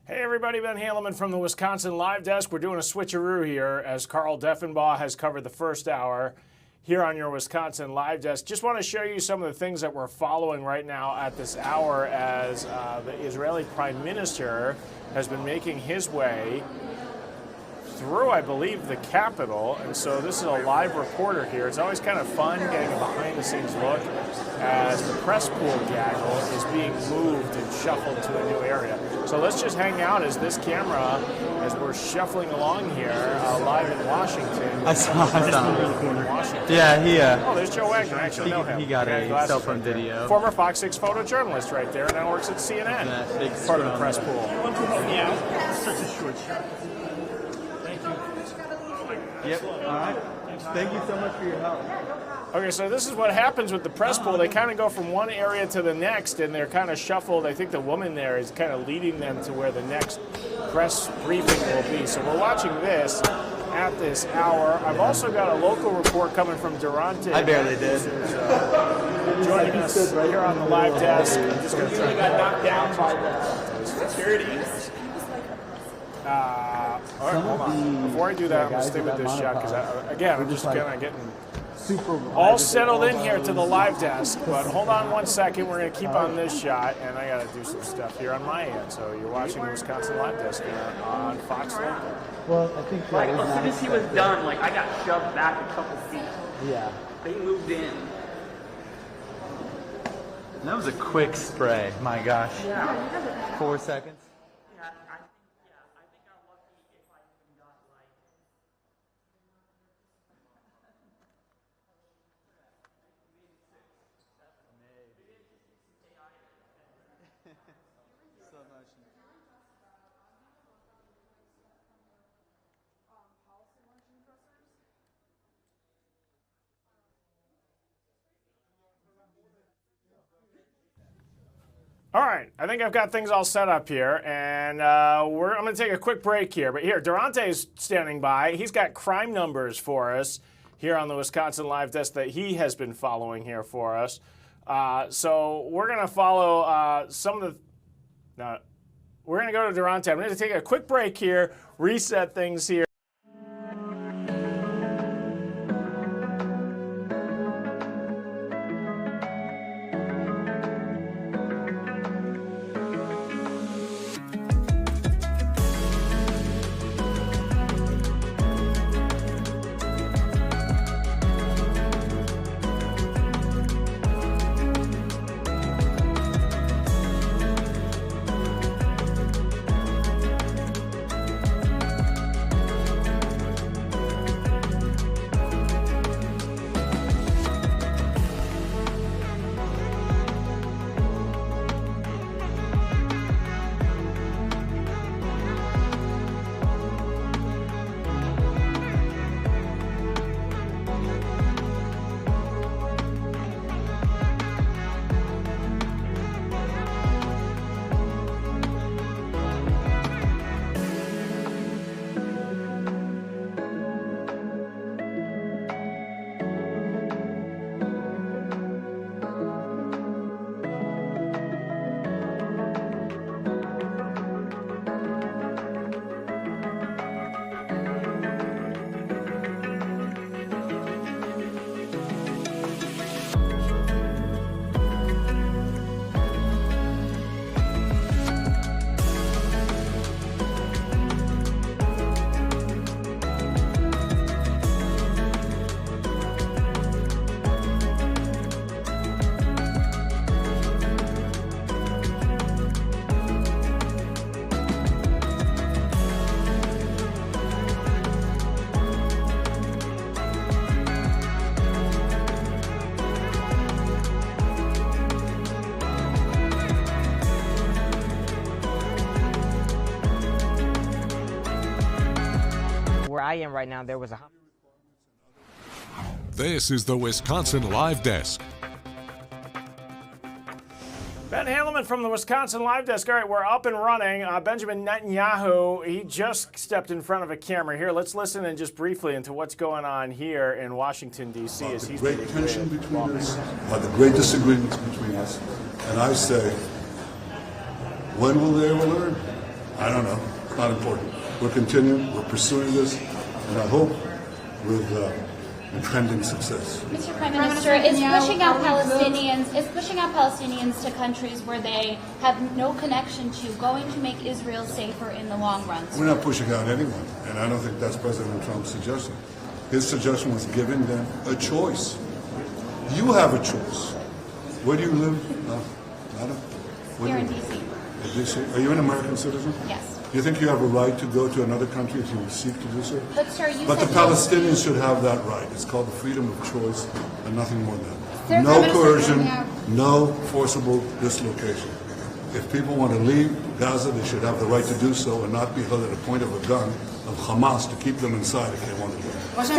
Hey everybody, Ben Handelman from the Wisconsin Live Desk. We're doing a switcheroo here as Carl Deffenbaugh has covered the first hour here on your Wisconsin Live Desk. Just want to show you some of the things that we're following right now at this hour as the Israeli Prime Minister has been making his way through, I believe, the Capitol. And so this is a live reporter here. It's always kind of fun getting a behind-the-scenes look as the press pool gaggle is being moved and shuffled to a new area. So let's just hang out as this camera, as we're shuffling along here, live in Washington. I saw. In Washington. Yeah, he. Oh, there's Joe Wagner. I actually know him. He got a glasses cell phone right there. video. Former Fox 6 photojournalist right there, now works at CNN. Part of the press pool. Yeah, such a short shot. Thank you. Yep. All right. Thank you so much for your help. Okay, so this is what happens with the press pool. They kind of go from one area to the next, and they're kind of shuffled. I think the woman there is kind of leading them to where the next press briefing will be. So we're watching this at this hour. I've also got a local report coming from Durante. I barely did. Joining us here on the live desk. I'm just going to try to got knocked down by security. All right, hold on. Before I do that, I'm going to stay with this shot because, again, I'm just kind of getting all settled in here to the live desk. But hold on one second. We're going to keep on this shot, and I got to do some stuff here on my end. So you're watching the Wisconsin Live Desk here on Fox Local. Well, I think like, as soon as he was done, like I got shoved back a couple feet. Yeah. They moved in. That was a quick spray. My gosh. Yeah. 4 seconds. All right, I think I've got things all set up here, and I'm going to take a quick break here. But here, Durante is standing by. He's got crime numbers for us here on the Wisconsin Live Desk that he has been following here for us. So we're going to follow some of the... No, we're going to go to Durante. I'm going to take a quick break here, reset things here. I am right now, there was a... This is the Wisconsin Live Desk. Ben Handelman from the Wisconsin Live Desk. All right, we're up and running. Benjamin Netanyahu, he just stepped in front of a camera here. Let's listen in just briefly into what's going on here in Washington, D.C. as he's great tension between us, the great disagreements between us. And I say, when will they ever learn? I don't know. It's not important. We're continuing. We're pursuing this, and I hope with impending success. Mr. Prime Minister, is pushing out Palestinians to countries where they have no connection to going to make Israel safer in the long run? We're not pushing out anyone, and I don't think that's President Trump's suggestion. His suggestion was giving them a choice. You have a choice. Where do you live, madam? Here in D.C. In D.C. Are you an American citizen? Yes. Do you think you have a right to go to another country if you seek to do so? But, sir, you But the said Palestinians should have that right. It's called the freedom of choice and nothing more than that. Sir, No Prime coercion, Minister, no forcible dislocation. If people want to leave Gaza, they should have the right to do so and not be held at a point of a gun of Hamas to keep them inside if they want to leave. What's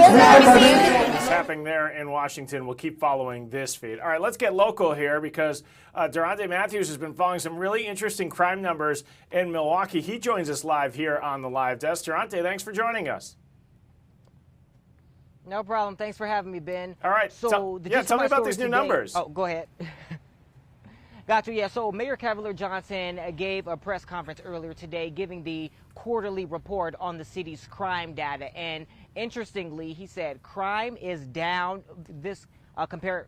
happening there in Washington? We'll keep following this feed. All right, let's get local here because Durante Matthews has been following some really interesting crime numbers in Milwaukee. He joins us live here on the live desk. Durante, thanks for joining us. No problem. Thanks for having me, Ben. All right. So tell me about these new numbers. Oh, go ahead. Got you. Yeah. So Mayor Cavalier Johnson gave a press conference earlier today giving the quarterly report on the city's crime data. And interestingly, he said crime is down this compared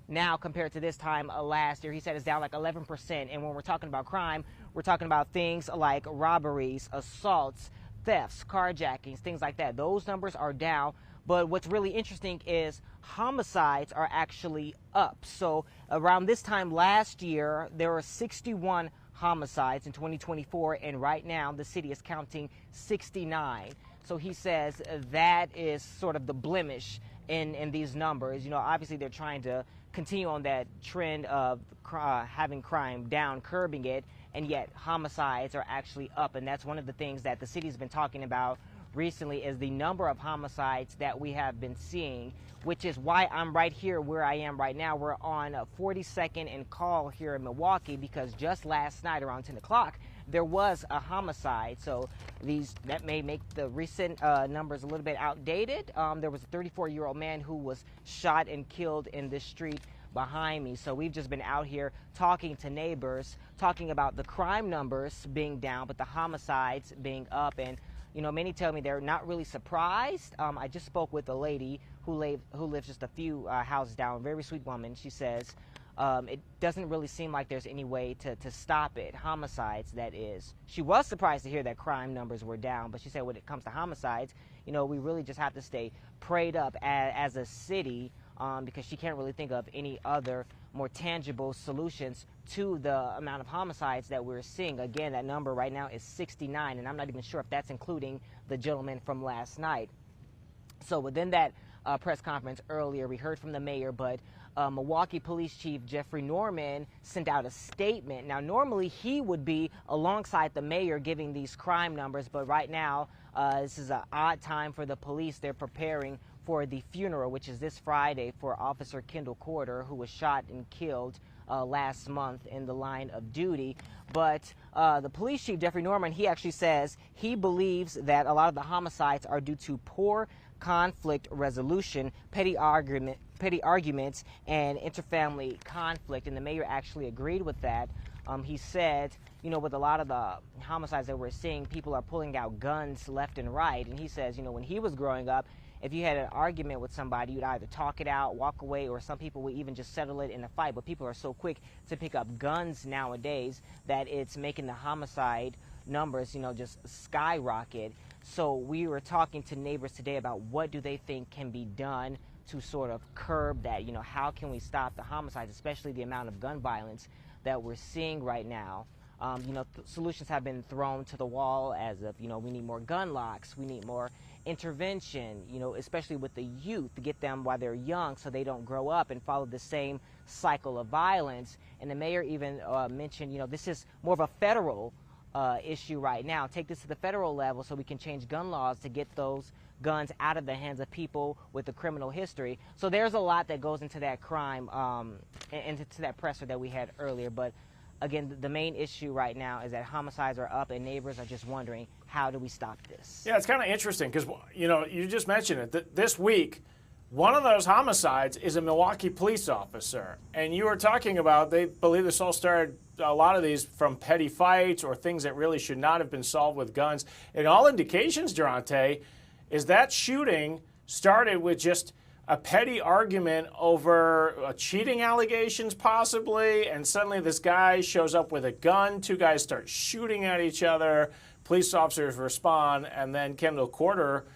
to this time last year. He said it's down like 11%. And when we're talking about crime, we're talking about things like robberies, assaults, thefts, carjackings, things like that. Those numbers are down. But what's really interesting is homicides are actually up. So around this time last year, there were 61 homicides in 2024, and right now the city is counting 69. So he says that is sort of the blemish in these numbers. You know, obviously they're trying to continue on that trend of having crime down, curbing it, and yet homicides are actually up. And that's one of the things that the city's been talking about recently is the number of homicides that we have been seeing, which is why I'm right here where I am right now. We're on 42nd and Call here in Milwaukee because just last night around 10 o'clock, there was a homicide. So that may make the recent numbers a little bit outdated. There was a 34-year-old man who was shot and killed in this street behind me. So we've just been out here talking to neighbors, talking about the crime numbers being down, but the homicides being up. And you know, many tell me they're not really surprised. I just spoke with a lady who lives just a few houses down, a very sweet woman. She says it doesn't really seem like there's any way to stop it. Homicides, that is. She was surprised to hear that crime numbers were down, but she said when it comes to homicides, you know, we really just have to stay prayed up as a city because she can't really think of any other more tangible solutions to the amount of homicides that we're seeing. Again, that number right now is 69, and I'm not even sure if that's including the gentleman from last night. So within that press conference earlier, we heard from the mayor, but Milwaukee Police Chief Jeffrey Norman sent out a statement. Now, normally he would be alongside the mayor giving these crime numbers, but right now this is an odd time for the police. They're preparing for the funeral, which is this Friday, for Officer Kendall Corder, who was shot and killed last month in the line of duty. But the police chief, Jeffrey Norman, he actually says he believes that a lot of the homicides are due to poor conflict resolution, petty arguments, and interfamily conflict. And the mayor actually agreed with that. He said, you know, with a lot of the homicides that we're seeing, people are pulling out guns left and right. And he says, you know, when he was growing up, if you had an argument with somebody, you'd either talk it out, walk away, or some people would even just settle it in a fight. But people are so quick to pick up guns nowadays that it's making the homicide numbers, you know, just skyrocket. So we were talking to neighbors today about what do they think can be done to sort of curb that. You know, how can we stop the homicides, especially the amount of gun violence that we're seeing right now. You know, solutions have been thrown to the wall as of, you know, we need more gun locks, we need more intervention, you know, especially with the youth, to get them while they're young so they don't grow up and follow the same cycle of violence. And the mayor even mentioned, you know, this is more of a federal issue right now. Take this to the federal level so we can change gun laws to get those guns out of the hands of people with a criminal history. So there's a lot that goes into that crime and into that presser that we had earlier. But again, the main issue right now is that homicides are up and neighbors are just wondering, how do we stop this? Yeah, it's kind of interesting because, you know, you just mentioned it. This week, one of those homicides is a Milwaukee police officer. And you were talking about, they believe this all started a lot of these from petty fights or things that really should not have been solved with guns. And all indications, Durante, is that shooting started with just a petty argument over cheating allegations possibly, and suddenly this guy shows up with a gun, two guys start shooting at each other, police officers respond, and then Kendall Corder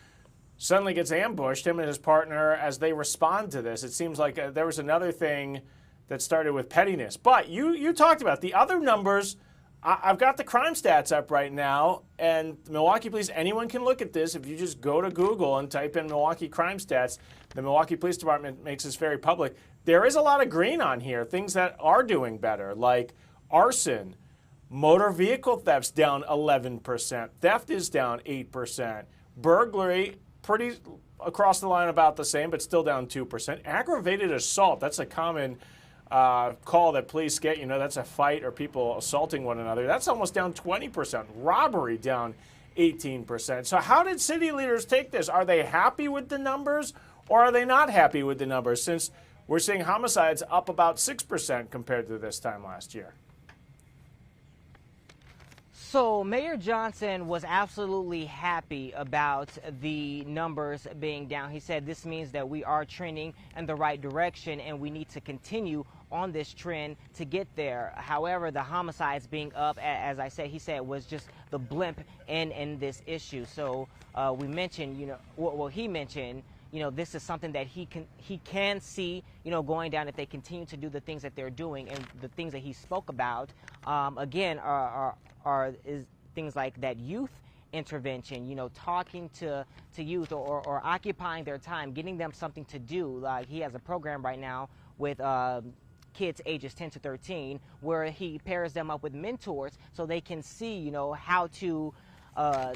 suddenly gets ambushed, him and his partner, as they respond to this. It seems like there was another thing that started with pettiness. But you talked about the other numbers. I've got the crime stats up right now, and Milwaukee Police, anyone can look at this. If you just go to Google and type in Milwaukee crime stats, the Milwaukee Police Department makes this very public. There is a lot of green on here, things that are doing better, like arson, motor vehicle thefts down 11%, theft is down 8%, burglary, pretty across the line about the same, but still down 2%. Aggravated assault, that's a common call that police get, that's a fight or people assaulting one another. That's almost down 20%. Robbery down 18%. So how did city leaders take this? Are they happy with the numbers or are they not happy with the numbers, since we're seeing homicides up about 6% compared to this time last year? So Mayor Johnson was absolutely happy about the numbers being down. He said this means that we are trending in the right direction and we need to continue on this trend to get there. However, the homicides being up, as I said, he said was just the blimp in this issue. So we mentioned, he mentioned, this is something that he can see, going down if they continue to do the things that they're doing, and the things that he spoke about, again, is things like that youth intervention, talking to youth or occupying their time, getting them something to do. Like he has a program right now with kids ages 10 to 13 where he pairs them up with mentors so they can see, how to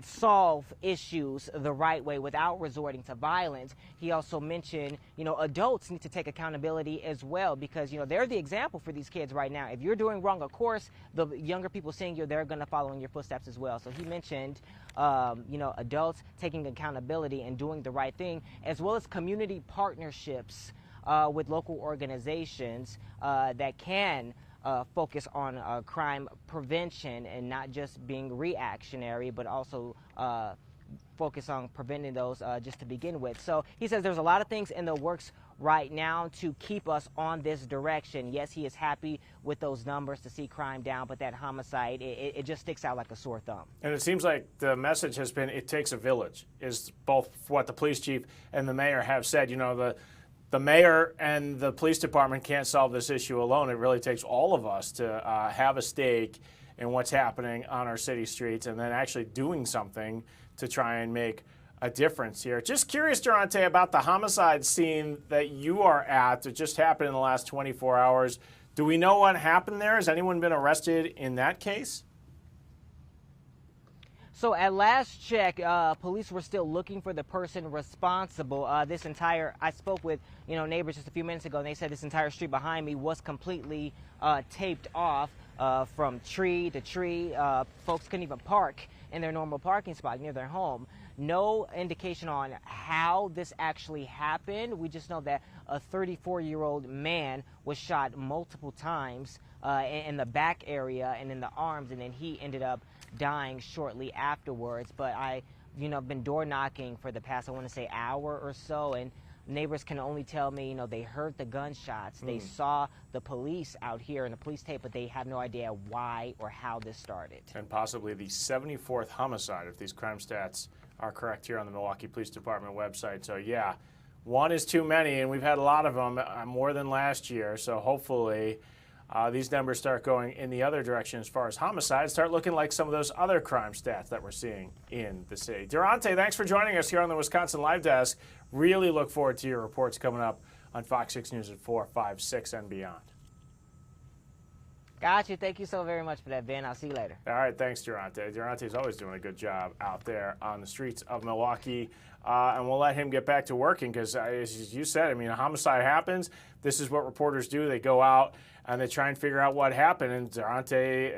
solve issues the right way without resorting to violence. He also mentioned, adults need to take accountability as well, because, they're the example for these kids right now. If you're doing wrong, of course, the younger people seeing you, they're going to follow in your footsteps as well. So he mentioned, adults taking accountability and doing the right thing, as well as community partnerships with local organizations that can focus on crime prevention and not just being reactionary, but also focus on preventing those just to begin with. So he says there's a lot of things in the works right now to keep us on this direction. Yes, he is happy with those numbers to see crime down, but that homicide, it just sticks out like a sore thumb. And it seems like the message has been, it takes a village, is both what the police chief and the mayor have said. The mayor and the police department can't solve this issue alone. It really takes all of us to have a stake in what's happening on our city streets and then actually doing something to try and make a difference here. Just curious, Durante, about the homicide scene that you are at that just happened in the last 24 hours. Do we know what happened there? Has anyone been arrested in that case? So at last check, police were still looking for the person responsible. I spoke with, neighbors just a few minutes ago, and they said this entire street behind me was completely taped off from tree to tree. Folks couldn't even park in their normal parking spot near their home. No indication on how this actually happened. We just know that a 34-year-old man was shot multiple times in the back area and in the arms, and then he ended up dying shortly afterwards. But I've been door knocking for the past, I want to say, hour or so, and neighbors can only tell me, they heard the gunshots. They saw the police out here in the police tape, but they have no idea why or how this started. And possibly the 74th homicide, if these crime stats are correct here on the Milwaukee Police Department website. So yeah, one is too many, and we've had a lot of them, more than last year. So hopefully these numbers start going in the other direction as far as homicides, start looking like some of those other crime stats that we're seeing in the city. Durante, thanks for joining us here on the Wisconsin Live Desk. Really look forward to your reports coming up on Fox 6 News at 4, 5, 6, and beyond. Got you. Thank you so very much for that, Ben. I'll see you later. All right, thanks, Durante. Durante's always doing a good job out there on the streets of Milwaukee, and we'll let him get back to working because, as you said, a homicide happens. This is what reporters do. They go out and they try and figure out what happened, and Durante,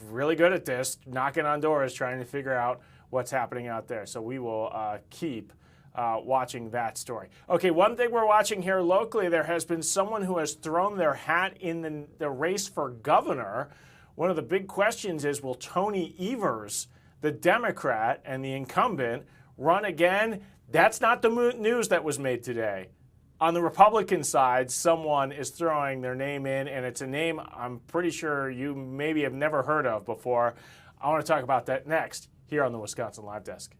really good at this, knocking on doors, trying to figure out what's happening out there. So we will keep watching that story. Okay, one thing we're watching here locally, there has been someone who has thrown their hat in the race for governor one of the big questions is, will Tony Evers, the Democrat and the incumbent, run again? That's not the news that was made today. On the Republican side, someone is throwing their name in, and it's a name I'm pretty sure you maybe have never heard of before. I want to talk about that next here on the Wisconsin Live Desk.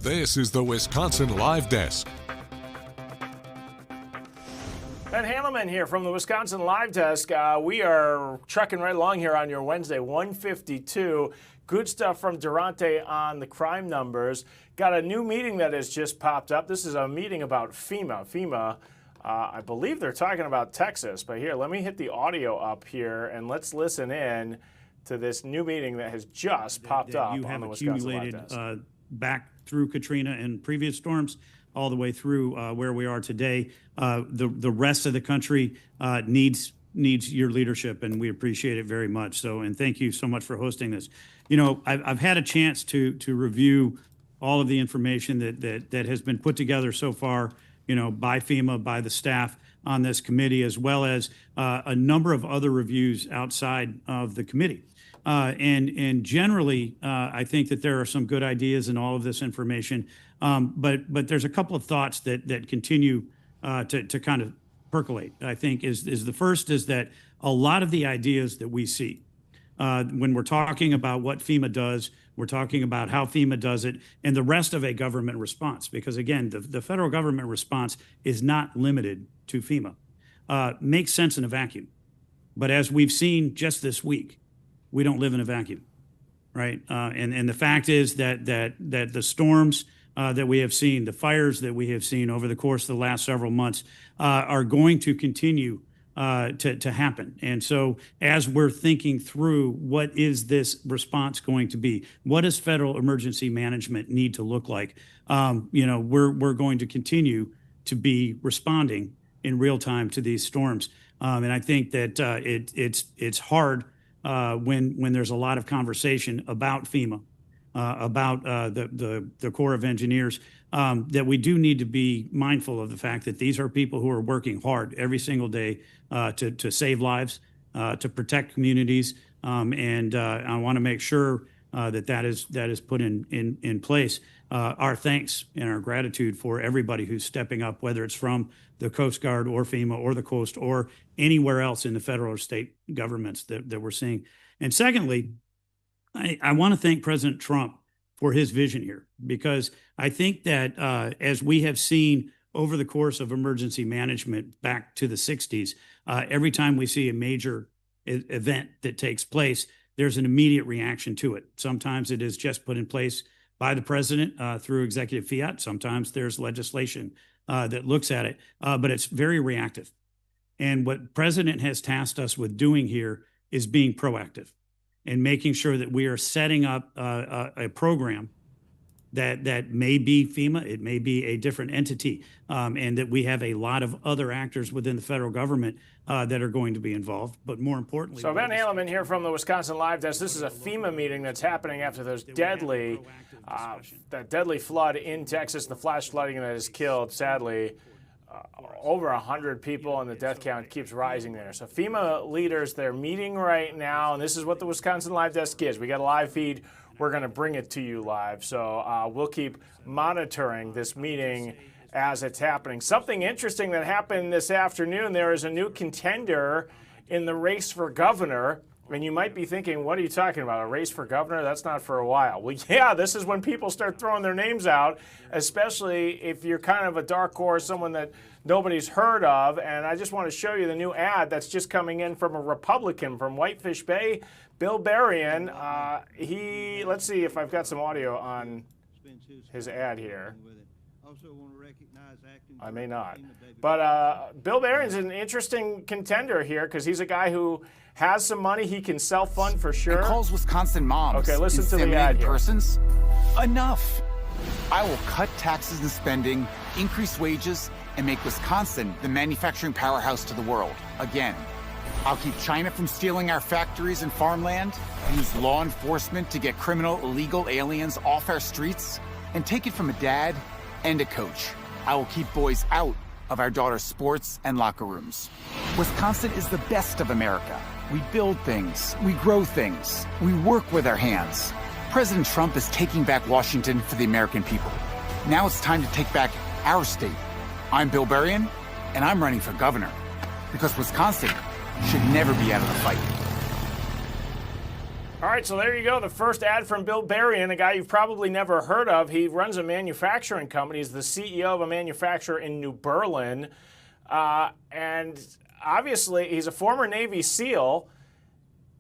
This is the Wisconsin Live Desk. Ben Handelman here from the Wisconsin Live Desk. We are trucking right along here on your Wednesday, 152. Good stuff from Durante on the crime numbers. Got a new meeting that has just popped up. This is a meeting about FEMA. FEMA, I believe they're talking about Texas, but here, let me hit the audio up here and let's listen in to this new meeting that has just popped up on the Wisconsin Live Desk. Back through Katrina and previous storms, all the way through where we are today. The rest of the country needs your leadership, and we appreciate it very much. So, and thank you so much for hosting this. You know, I've had a chance to review all of the information that has been put together so far, you know, by FEMA, by the staff on this committee, as well as a number of other reviews outside of the committee. And generally, I think that there are some good ideas in all of this information, but there's a couple of thoughts that continue to kind of percolate. I think is the first is that a lot of the ideas that we see when we're talking about what FEMA does, we're talking about how FEMA does it, and the rest of a government response, because again, the federal government response is not limited to FEMA. Makes sense in a vacuum, but as we've seen just this week, we don't live in a vacuum, right? And the fact is that the storms that we have seen, the fires that we have seen over the course of the last several months are going to continue to happen. And so as we're thinking through what is this response going to be, what does federal emergency management need to look like? You know, we're going to continue to be responding in real time to these storms. And I think that it's hard when there's a lot of conversation about FEMA, about the Corps of Engineers, that we do need to be mindful of the fact that these are people who are working hard every single day to save lives, to protect communities, and I want to make sure that is put in place. Our thanks and our gratitude for everybody who's stepping up, whether it's from the Coast Guard or FEMA or the Coast or anywhere else in the federal or state governments that we're seeing. And secondly, I want to thank President Trump for his vision here, because I think that as we have seen over the course of emergency management back to the 60s, every time we see a major event that takes place, there's an immediate reaction to it. Sometimes it is just put in place by the president through executive fiat. Sometimes there's legislation that looks at it, but it's very reactive. And what the president has tasked us with doing here is being proactive and making sure that we are setting up a program that may be FEMA, it may be a different entity, and that we have a lot of other actors within the federal government that are going to be involved. But more importantly, so Ben Haleman here from the Wisconsin Live Desk. This is a FEMA meeting that's happening after those that deadly flood in Texas, the flash flooding that has killed, sadly, over 100 people, and the death count keeps rising there. So FEMA leaders, they're meeting right now, and this is what the Wisconsin Live Desk is. We got a live feed. We're going to bring it to you live. So we'll keep monitoring this meeting as it's happening. Something interesting that happened this afternoon, there is a new contender in the race for governor. And you might be thinking, what are you talking about? A race for governor? That's not for a while. Well, yeah, this is when people start throwing their names out, especially if you're kind of a dark horse, someone that nobody's heard of. And I just want to show you the new ad that's just coming in from a Republican from Whitefish Bay, Bill Berrien. Let's see if I've got some audio on his ad here. I may not. But Bill Berrien's an interesting contender here because he's a guy who has some money he can self-fund for sure. And calls Wisconsin moms. Okay, listen to the ad here. Persons. Enough. I will cut taxes and spending, increase wages, and make Wisconsin the manufacturing powerhouse to the world again. I'll keep China from stealing our factories and farmland, use law enforcement to get criminal illegal aliens off our streets, and take it from a dad and a coach. I will keep boys out of our daughters' sports and locker rooms. Wisconsin is the best of America. We build things, we grow things, we work with our hands. President Trump is taking back Washington for the American people. Now it's time to take back our state. I'm Bill Berrien, and I'm running for governor, because Wisconsin should never be out of the fight. All right, so there you go. The first ad from Bill Berrien, a guy you've probably never heard of. He runs a manufacturing company. He's the CEO of a manufacturer in New Berlin. And obviously, he's a former Navy SEAL.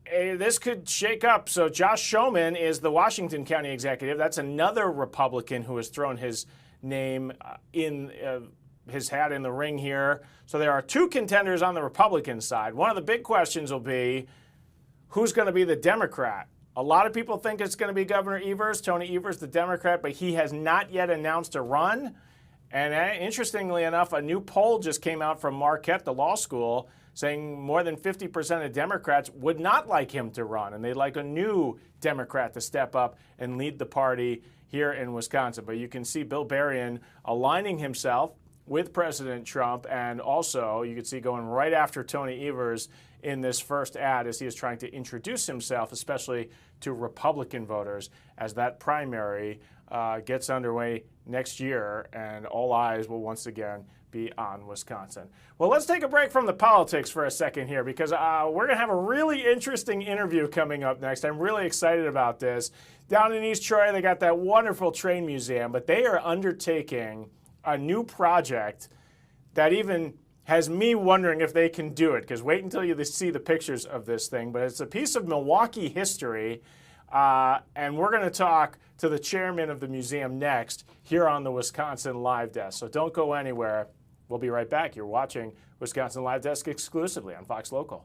This could shake up. So Josh Schoeman is the Washington County executive. That's another Republican who has thrown his name his hat in the ring here. So there are two contenders on the Republican side. One of the big questions will be, who's going to be the Democrat? A lot of people think it's going to be Governor Evers, Tony Evers, the Democrat, but he has not yet announced a run. And interestingly enough, a new poll just came out from Marquette, the law school, saying more than 50% of Democrats would not like him to run, and they'd like a new Democrat to step up and lead the party here in Wisconsin. But you can see Bill Berrien aligning himself with President Trump, and also you can see going right after Tony Evers in this first ad as he is trying to introduce himself, especially to Republican voters, as that primary gets underway next year, and all eyes will once again be on Wisconsin. Well, let's take a break from the politics for a second here, because we're going to have a really interesting interview coming up next. I'm really excited about this. Down in East Troy, they got that wonderful train museum, but they are undertaking a new project that even has me wondering if they can do it, because wait until you see the pictures of this thing. But it's a piece of Milwaukee history, and we're going to talk to the chairman of the museum next here on the Wisconsin Live Desk. So don't go anywhere. We'll be right back. You're watching Wisconsin Live Desk exclusively on Fox Local.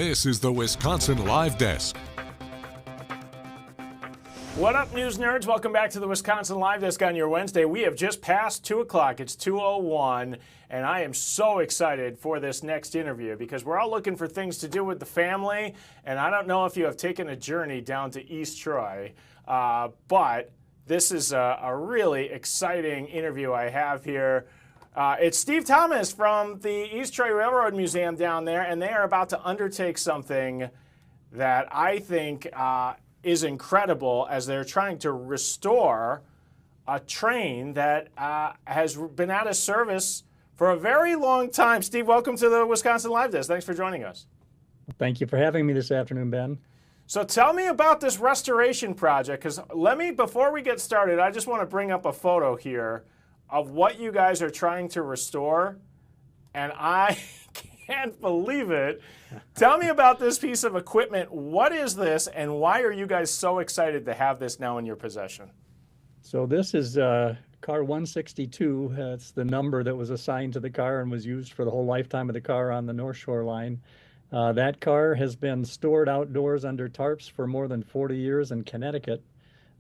This is the Wisconsin Live Desk. What up, news nerds? Welcome back to the Wisconsin Live Desk on your Wednesday. We have just passed 2 o'clock. It's 2:01, and I am so excited for this next interview because we're all looking for things to do with the family, and I don't know if you have taken a journey down to East Troy, but this is a really exciting interview I have here. It's Steve Thomas from the East Troy Railroad Museum down there, and they are about to undertake something that I think is incredible as they're trying to restore a train that has been out of service for a very long time. Steve, welcome to the Wisconsin Live Desk. Thanks for joining us. Thank you for having me this afternoon, Ben. So tell me about this restoration project, because before we get started, I just want to bring up a photo here of what you guys are trying to restore, and I can't believe it. Tell me about this piece of equipment. What is this, and why are you guys so excited to have this now in your possession? So this is car 162. It's the number that was assigned to the car and was used for the whole lifetime of the car on the North Shore line. That car has been stored outdoors under tarps for more than 40 years in Connecticut.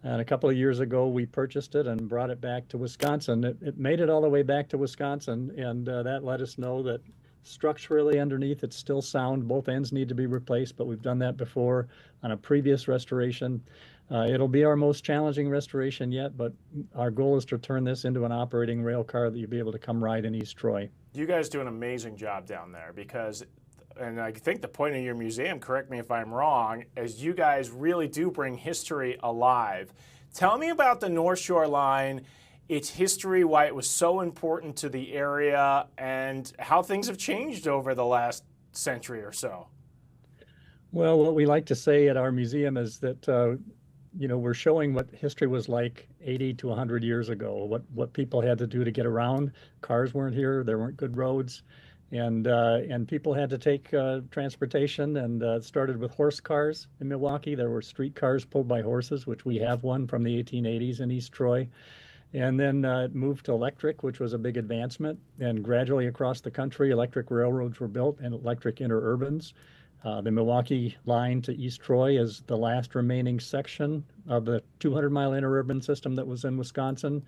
And a couple of years ago, we purchased it and brought it back to Wisconsin. It made it all the way back to Wisconsin, and that let us know that structurally underneath it's still sound. Both ends need to be replaced, but we've done that before on a previous restoration. It'll be our most challenging restoration yet, but our goal is to turn this into an operating rail car that you'll be able to come ride in East Troy. You guys do an amazing job down there because, and I think the point of your museum, correct me if I'm wrong, is you guys really do bring history alive. Tell me about the North Shore line, its history, why it was so important to the area, and how things have changed over the last century or so. Well, what we like to say at our museum is that, we're showing what history was like 80 to 100 years ago, what people had to do to get around. Cars weren't here, there weren't good roads, and people had to take transportation, and it started with horse cars in Milwaukee. There were street cars pulled by horses, which we have one from the 1880s in East Troy. And then it moved to electric, which was a big advancement. And gradually across the country, electric railroads were built and electric interurbans. The Milwaukee line to East Troy is the last remaining section of the 200-mile interurban system that was in Wisconsin.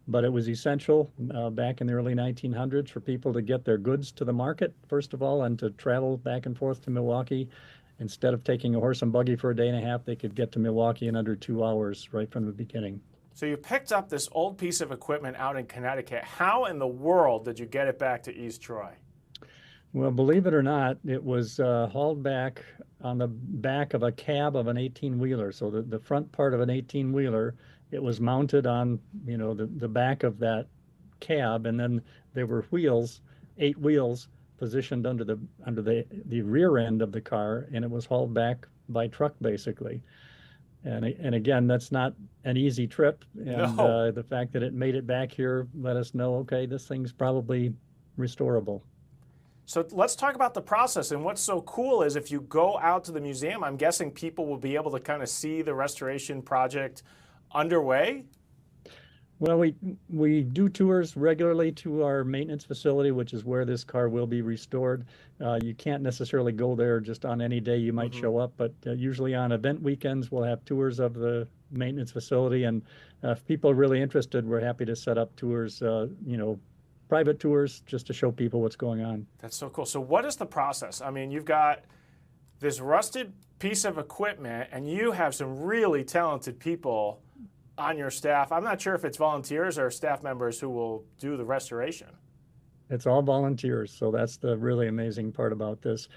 But it was essential back in the early 1900s for people to get their goods to the market, first of all, and to travel back and forth to Milwaukee. Instead of taking a horse and buggy for a day and a half, they could get to Milwaukee in under 2 hours right from the beginning. So you picked up this old piece of equipment out in Connecticut. How in the world did you get it back to East Troy? Well, believe it or not, it was hauled back on the back of a cab of an 18-wheeler. So the front part of an 18-wheeler, it was mounted on, the back of that cab, and then there were wheels, 8 wheels, positioned under the rear end of the car, and it was hauled back by truck, basically. And again, that's not an easy trip. And No. The fact that it made it back here let us know, okay, this thing's probably restorable. So let's talk about the process. And what's so cool is if you go out to the museum, I'm guessing people will be able to kind of see the restoration project underway. Well, we do tours regularly to our maintenance facility, which is where this car will be restored. You can't necessarily go there just on any day you might show up, but usually on event weekends we'll have tours of the maintenance facility, and if people are really interested, we're happy to set up tours, private tours, just to show people what's going on. That's so cool. So what is the process? I mean, you've got this rusted piece of equipment, and you have some really talented people on your staff. I'm not sure if it's volunteers or staff members who will do the restoration. It's all volunteers, so that's the really amazing part about this.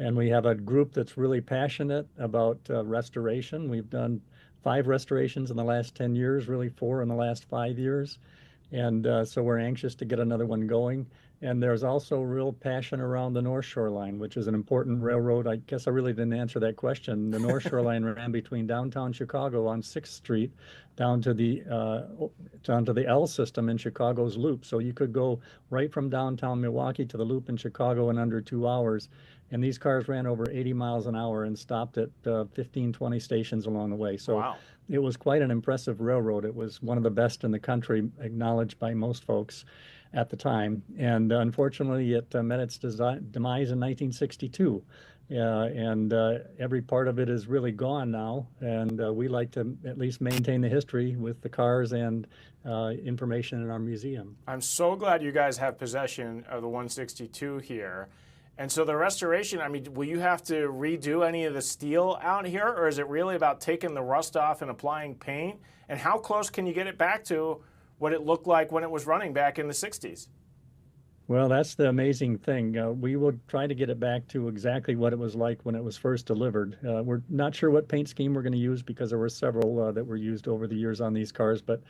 And we have a group that's really passionate about restoration. We've done 5 restorations in the last 10 years, really 4 in the last 5 years. And so we're anxious to get another one going. And there's also real passion around the North Shore line, which is an important railroad. I guess I really didn't answer that question. The North Shore line ran between downtown Chicago on 6th Street down to the L system in Chicago's Loop. So you could go right from downtown Milwaukee to the Loop in Chicago in under 2 hours. And these cars ran over 80 miles an hour and stopped at 15, 20 stations along the way. So wow. It was quite an impressive railroad. It was one of the best in the country, acknowledged by most folks. at the time. And unfortunately, it met its demise in 1962. And every part of it is really gone now. And we like to at least maintain the history with the cars and information in our museum. I'm so glad you guys have possession of the 162 here. And so the restoration, I mean, will you have to redo any of the steel out here, or is it really about taking the rust off and applying paint? And how close can you get it back to what it looked like when it was running back in the 60s? Well, that's the amazing thing. We will try to get it back to exactly what it was like when it was first delivered. We're not sure what paint scheme we're going to use because there were several that were used over the years on these cars, but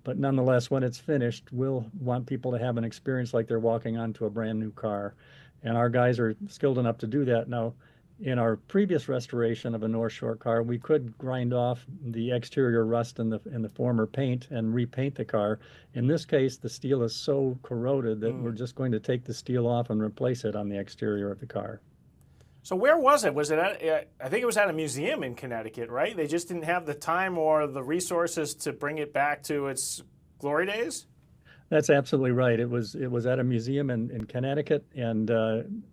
nonetheless, when it's finished, we'll want people to have an experience like they're walking onto a brand new car. And our guys are skilled enough to do that. Now, in our previous restoration of a North Shore car, we could grind off the exterior rust in the former paint and repaint the car. In this case, the steel is so corroded that we're just going to take the steel off and replace it on the exterior of the car. So where was it? Was it at, I think it was at a museum in Connecticut, right? They just didn't have the time or the resources to bring it back to its glory days? That's absolutely right. It was at a museum in Connecticut, and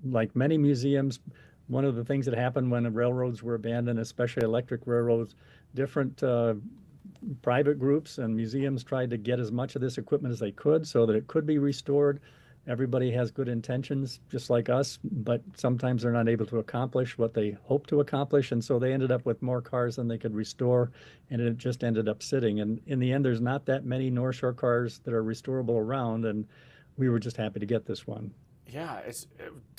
like many museums, one of the things that happened when the railroads were abandoned, especially electric railroads, different private groups and museums tried to get as much of this equipment as they could so that it could be restored. Everybody has good intentions, just like us, but sometimes they're not able to accomplish what they hope to accomplish, and so they ended up with more cars than they could restore, and it just ended up sitting. And in the end, there's not that many North Shore cars that are restorable around, and we were just happy to get this one. Yeah,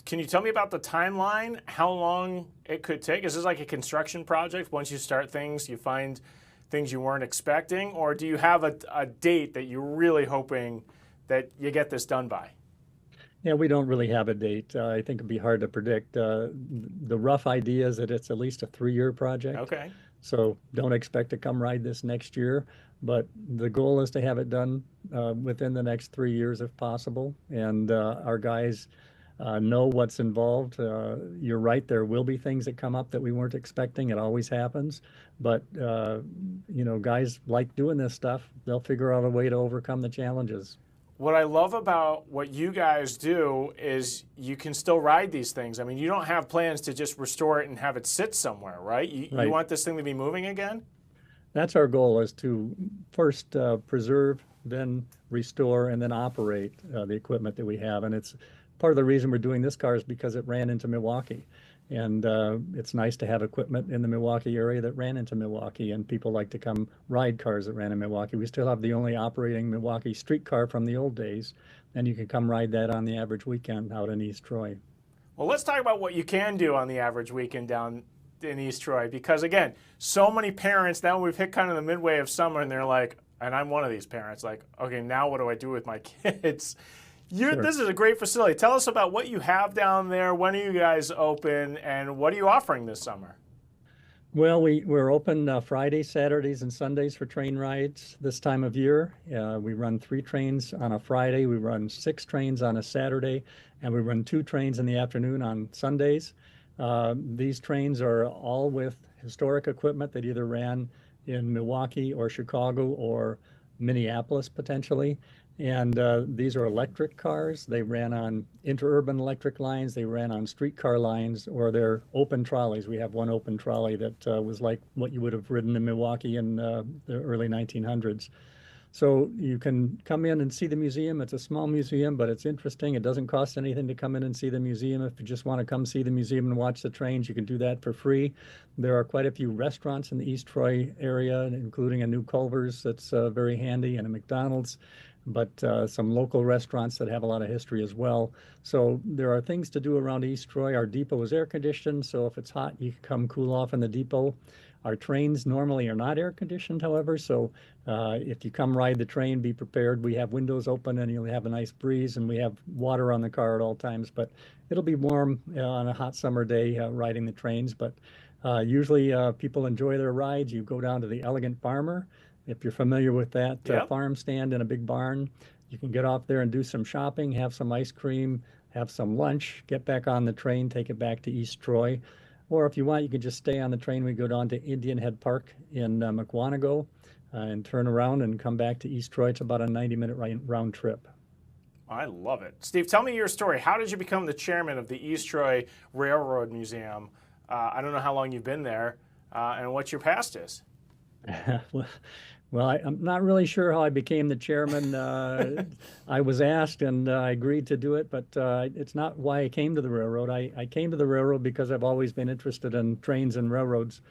can you tell me about the timeline, how long it could take? Is this like a construction project? Once you start things, you find things you weren't expecting, or do you have a date that you're really hoping that you get this done by? Yeah, we don't really have a date. I think it'd be hard to predict. The rough idea is that it's at least a 3-year project. Okay. So don't expect to come ride this next year, but the goal is to have it done within the next 3 years if possible. And our guys know what's involved. You're right, there will be things that come up that we weren't expecting. It always happens. But, you know, guys like doing this stuff. They'll figure out a way to overcome the challenges. What I love about what you guys do is you can still ride these things. I mean, you don't have plans to just restore it and have it sit somewhere, right? You want this thing to be moving again? That's our goal, is to first preserve, then restore, and then operate the equipment that we have. And it's part of the reason we're doing this car is because it ran into Milwaukee. And it's nice to have equipment in the Milwaukee area that ran into Milwaukee, and people like to come ride cars that ran in Milwaukee. We still have the only operating Milwaukee streetcar from the old days, and you can come ride that on the average weekend out in East Troy. Well, let's talk about what you can do on the average weekend down in East Troy, because again, so many parents, now we've hit kind of the midway of summer, and they're like, and I'm one of these parents, like, okay, now what do I do with my kids? Sure. This is a great facility. Tell us about what you have down there. When are you guys open, and what are you offering this summer? Well, we're open Fridays, Saturdays, and Sundays for train rides this time of year. We run 3 trains on a Friday, we run 6 trains on a Saturday, and we run 2 trains in the afternoon on Sundays. These trains are all with historic equipment that either ran in Milwaukee or Chicago or Minneapolis potentially. And these are electric cars. They ran on interurban electric lines, they ran on streetcar lines, or they're open trolleys. We have one open trolley that was like what you would have ridden in Milwaukee in the early 1900s. So you can come in and see the museum. It's a small museum, but it's interesting. It doesn't cost anything to come in and see the museum. If you just want to come see the museum and watch the trains, you can do that for free. There are quite a few restaurants in the East Troy area, including a new Culver's that's very handy, and a McDonald's, but some local restaurants that have a lot of history as well. So there are things to do around East Troy. Our depot is air conditioned, so if it's hot, you can come cool off in the depot. Our trains normally are not air conditioned, however, so if you come ride the train, be prepared. We have windows open and you'll have a nice breeze, and we have water on the car at all times, but it'll be warm on a hot summer day riding the trains. But usually people enjoy their rides. You go down to the Elegant Farmer. If you're familiar with that farm stand in a big barn, you can get off there and do some shopping, have some ice cream, have some lunch, get back on the train, take it back to East Troy. Or if you want, you can just stay on the train. We go down to Indian Head Park in Mukwonago and turn around and come back to East Troy. It's about a 90-minute round trip. I love it. Steve, tell me your story. How did you become the chairman of the East Troy Railroad Museum? I don't know how long you've been there and what your past is. Well, I'm not really sure how I became the chairman. I was asked and I agreed to do it, but it's not why I came to the railroad. I came to the railroad because I've always been interested in trains and railroads.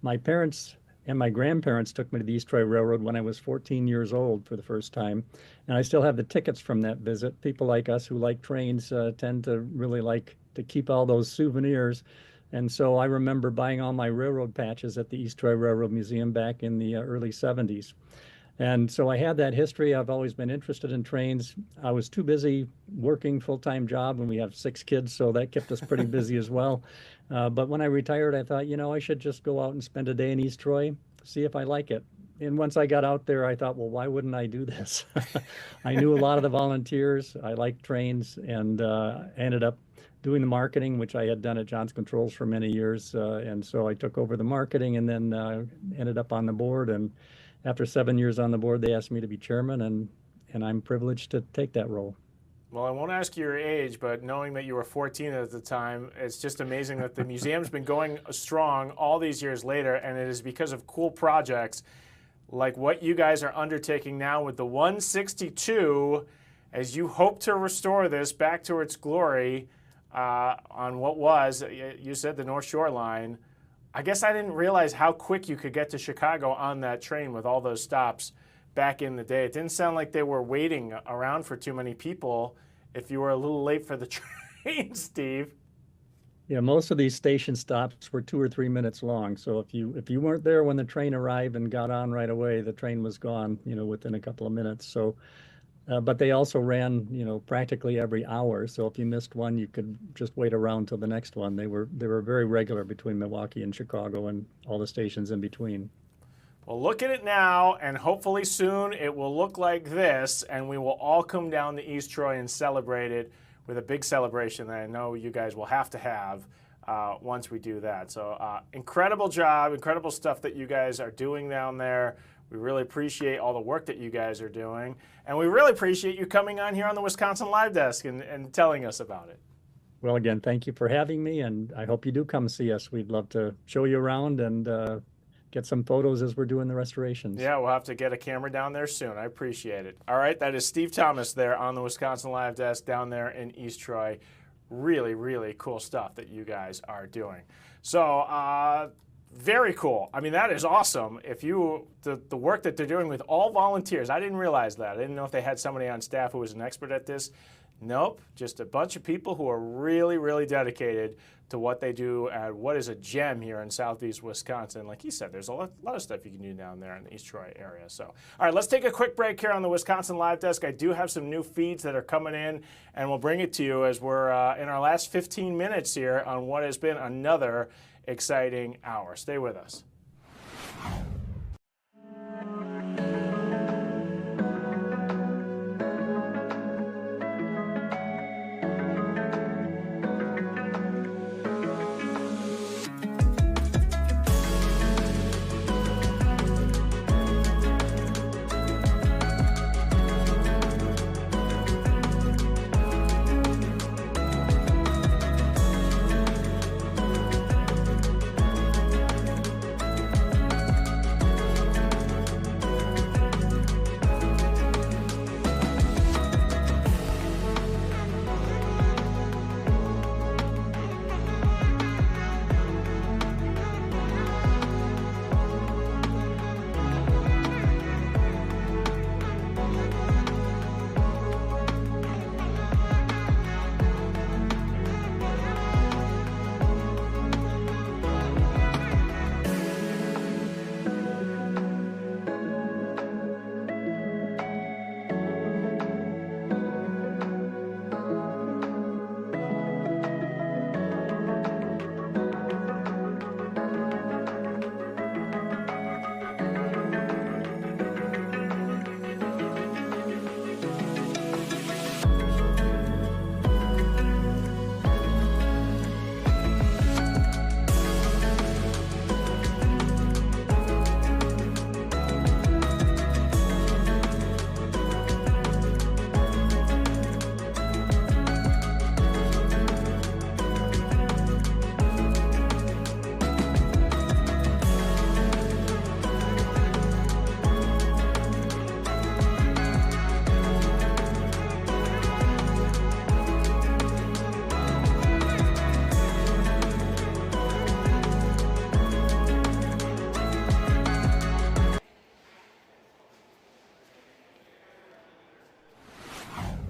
My parents and my grandparents took me to the East Troy Railroad when I was 14 years old for the first time. And I still have the tickets from that visit. People like us who like trains tend to really like to keep all those souvenirs. And so I remember buying all my railroad patches at the East Troy Railroad Museum back in the early 70s. And so I had that history. I've always been interested in trains. I was too busy working full-time job, and we have 6 kids, so that kept us pretty busy as well. But when I retired, I thought, I should just go out and spend a day in East Troy, see if I like it. And once I got out there, I thought, well, why wouldn't I do this? I knew a lot of the volunteers. I liked trains, and ended up doing the marketing, which I had done at John's Controls for many years. And so I took over the marketing and then ended up on the board. And after 7 years on the board, they asked me to be chairman, and I'm privileged to take that role. Well, I won't ask you your age, but knowing that you were 14 at the time, it's just amazing that the museum's been going strong all these years later, and it is because of cool projects like what you guys are undertaking now with the 162, as you hope to restore this back to its glory on what was, you said, the North Shore line. I guess I didn't realize how quick you could get to Chicago on that train with all those stops back in the day. It didn't sound like they were waiting around for too many people if you were a little late for the train, Steve. Yeah, most of these station stops were 2 or 3 minutes long. So if you weren't there when the train arrived and got on right away, the train was gone, within a couple of minutes. So, but they also ran, practically every hour. So if you missed one, you could just wait around till the next one. They were very regular between Milwaukee and Chicago and all the stations in between. Well, look at it now, and hopefully soon it will look like this, and we will all come down to East Troy and celebrate it with a big celebration that I know you guys will have to have once we do that. So incredible job, incredible stuff that you guys are doing down there. We really appreciate all the work that you guys are doing, and we really appreciate you coming on here on the Wisconsin Live Desk and telling us about it. Well, again, thank you for having me, and I hope you do come see us. We'd love to show you around and get some photos as we're doing the restorations. Yeah, we'll have to get a camera down there soon. I appreciate it. All right, that is Steve Thomas there on the Wisconsin Live Desk down there in East Troy. Really, really cool stuff that you guys are doing. So, very cool. I mean, that is awesome. If the work that they're doing with all volunteers, I didn't realize that. I didn't know if they had somebody on staff who was an expert at this. Nope, just a bunch of people who are really, really dedicated to what they do at what is a gem here in southeast Wisconsin. Like he said, there's a lot of stuff you can do down there in the East Troy area. So, all right, let's take a quick break here on the Wisconsin Live Desk. I do have some new feeds that are coming in, and we'll bring it to you as we're in our last 15 minutes here on what has been another exciting hour. Stay with us.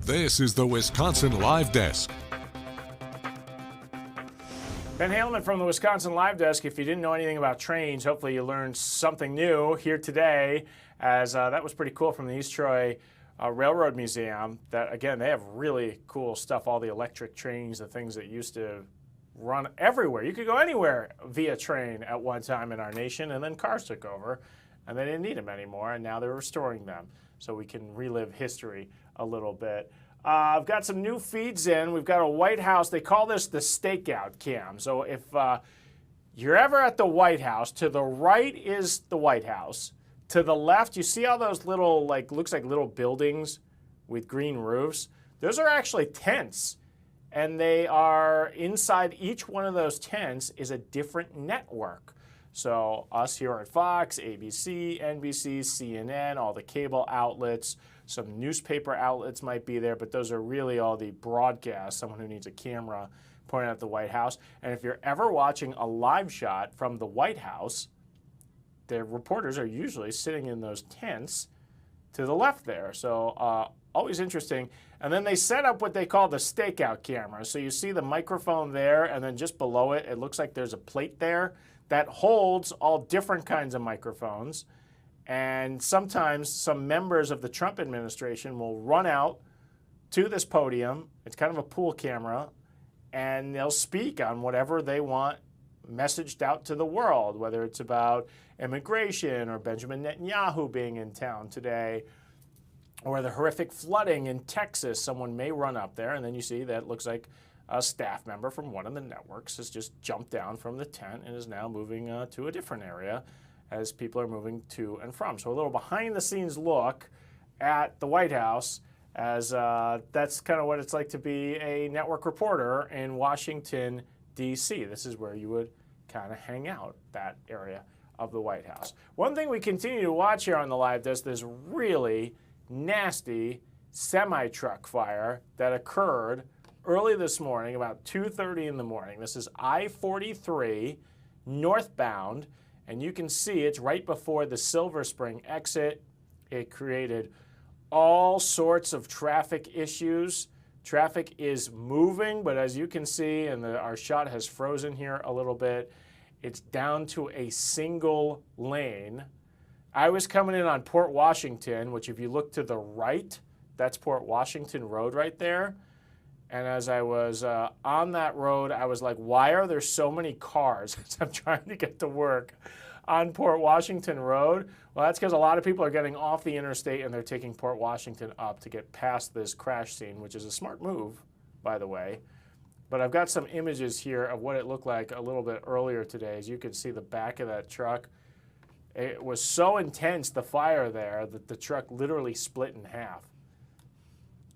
This is the Wisconsin Live Desk. Ben Haleman from the Wisconsin Live Desk. If you didn't know anything about trains, hopefully you learned something new here today, as that was pretty cool from the East Troy Railroad Museum. That, again, they have really cool stuff, all the electric trains, the things that used to run everywhere. You could go anywhere via train at one time in our nation, and then cars took over, and they didn't need them anymore, and now they're restoring them so we can relive history a little bit. I've got some new feeds in. We've got a White House. They call this the stakeout cam. So if you're ever at the White House, to the right is the White House. To the left, you see all those little, looks like little buildings with green roofs? Those are actually tents. And they are, inside each one of those tents is a different network. So us here at Fox, ABC, NBC, CNN, all the cable outlets, some newspaper outlets might be there, but those are really all the broadcasts, someone who needs a camera pointing at the White House. And if you're ever watching a live shot from the White House, the reporters are usually sitting in those tents to the left there. So always interesting. And then they set up what they call the stakeout camera. So you see the microphone there, and then just below it, it looks like there's a plate there that holds all different kinds of microphones. And sometimes some members of the Trump administration will run out to this podium. It's kind of a pool camera, and they'll speak on whatever they want messaged out to the world, whether it's about immigration or Benjamin Netanyahu being in town today, or the horrific flooding in Texas. Someone may run up there, and then you see that looks like a staff member from one of the networks has just jumped down from the tent and is now moving to a different area as people are moving to and from. So a little behind-the-scenes look at the White House, as that's kind of what it's like to be a network reporter in Washington, D.C. This is where you would kind of hang out, that area of the White House. One thing we continue to watch here on the Live Desk, this really nasty semi-truck fire that occurred early this morning, about 2:30 in the morning. This is I-43 northbound, and you can see it's right before the Silver Spring exit. It created all sorts of traffic issues. Traffic is moving, but as you can see, and our shot has frozen here a little bit, it's down to a single lane. I was coming in on Port Washington, which if you look to the right, that's Port Washington Road right there. And as I was on that road, I was like, why are there so many cars as I'm trying to get to work on Port Washington Road? Well, that's because a lot of people are getting off the interstate and they're taking Port Washington up to get past this crash scene, which is a smart move, by the way. But I've got some images here of what it looked like a little bit earlier today. As you can see the back of that truck, it was so intense, the fire there, that the truck literally split in half.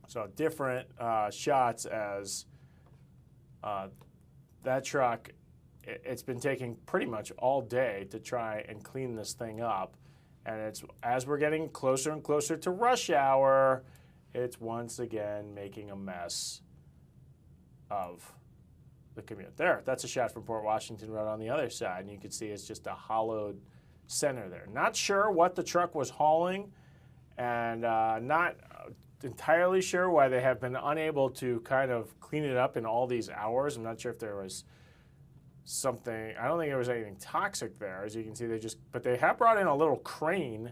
So different shots as that truck, it's been taking pretty much all day to try and clean this thing up. And it's as we're getting closer and closer to rush hour, it's once again making a mess of the commute. There, that's a shot from Port Washington Road on the other side, and you can see it's just a hollowed center there. Not sure what the truck was hauling, and not entirely sure why they have been unable to kind of clean it up in all these hours. I'm not sure if there was something, I don't think there was anything toxic there. As you can see, but they have brought in a little crane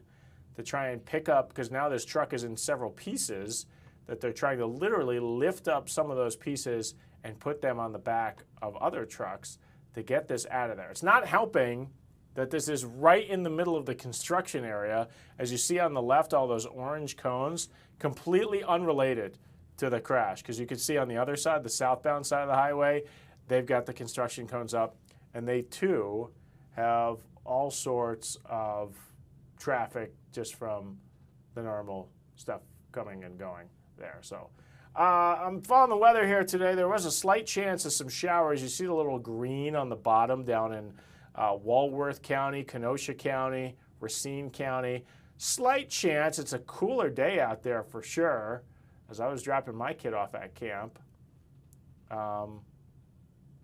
to try and pick up, because now this truck is in several pieces, that they're trying to literally lift up some of those pieces and put them on the back of other trucks to get this out of there. It's not helping that this is right in the middle of the construction area. As you see on the left, all those orange cones, completely unrelated to the crash, because you can see on the other side, the southbound side of the highway, they've got the construction cones up, and they too have all sorts of traffic just from the normal stuff coming and going there. So I'm following the weather here today. There was a slight chance of some showers. You see the little green on the bottom down in Walworth County, Kenosha County, Racine County. Slight chance. It's a cooler day out there for sure. As I was dropping my kid off at camp,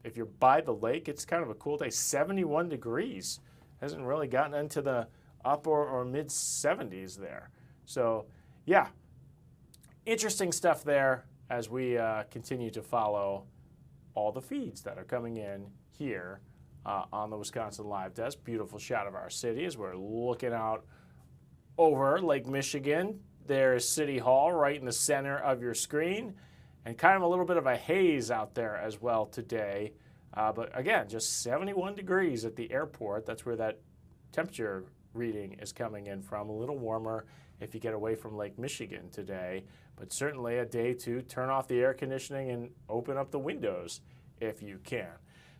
if you're by the lake, it's kind of a cool day. 71 degrees. Hasn't really gotten into the upper or mid 70s there. So, yeah, interesting stuff there as we continue to follow all the feeds that are coming in here on the Wisconsin Live Desk. Beautiful shot of our city as we're looking out over Lake Michigan. There's City Hall right in the center of your screen, and kind of a little bit of a haze out there as well today. But again, just 71 degrees at the airport. That's where that temperature reading is coming in from. A little warmer if you get away from Lake Michigan today, but certainly a day to turn off the air conditioning and open up the windows if you can.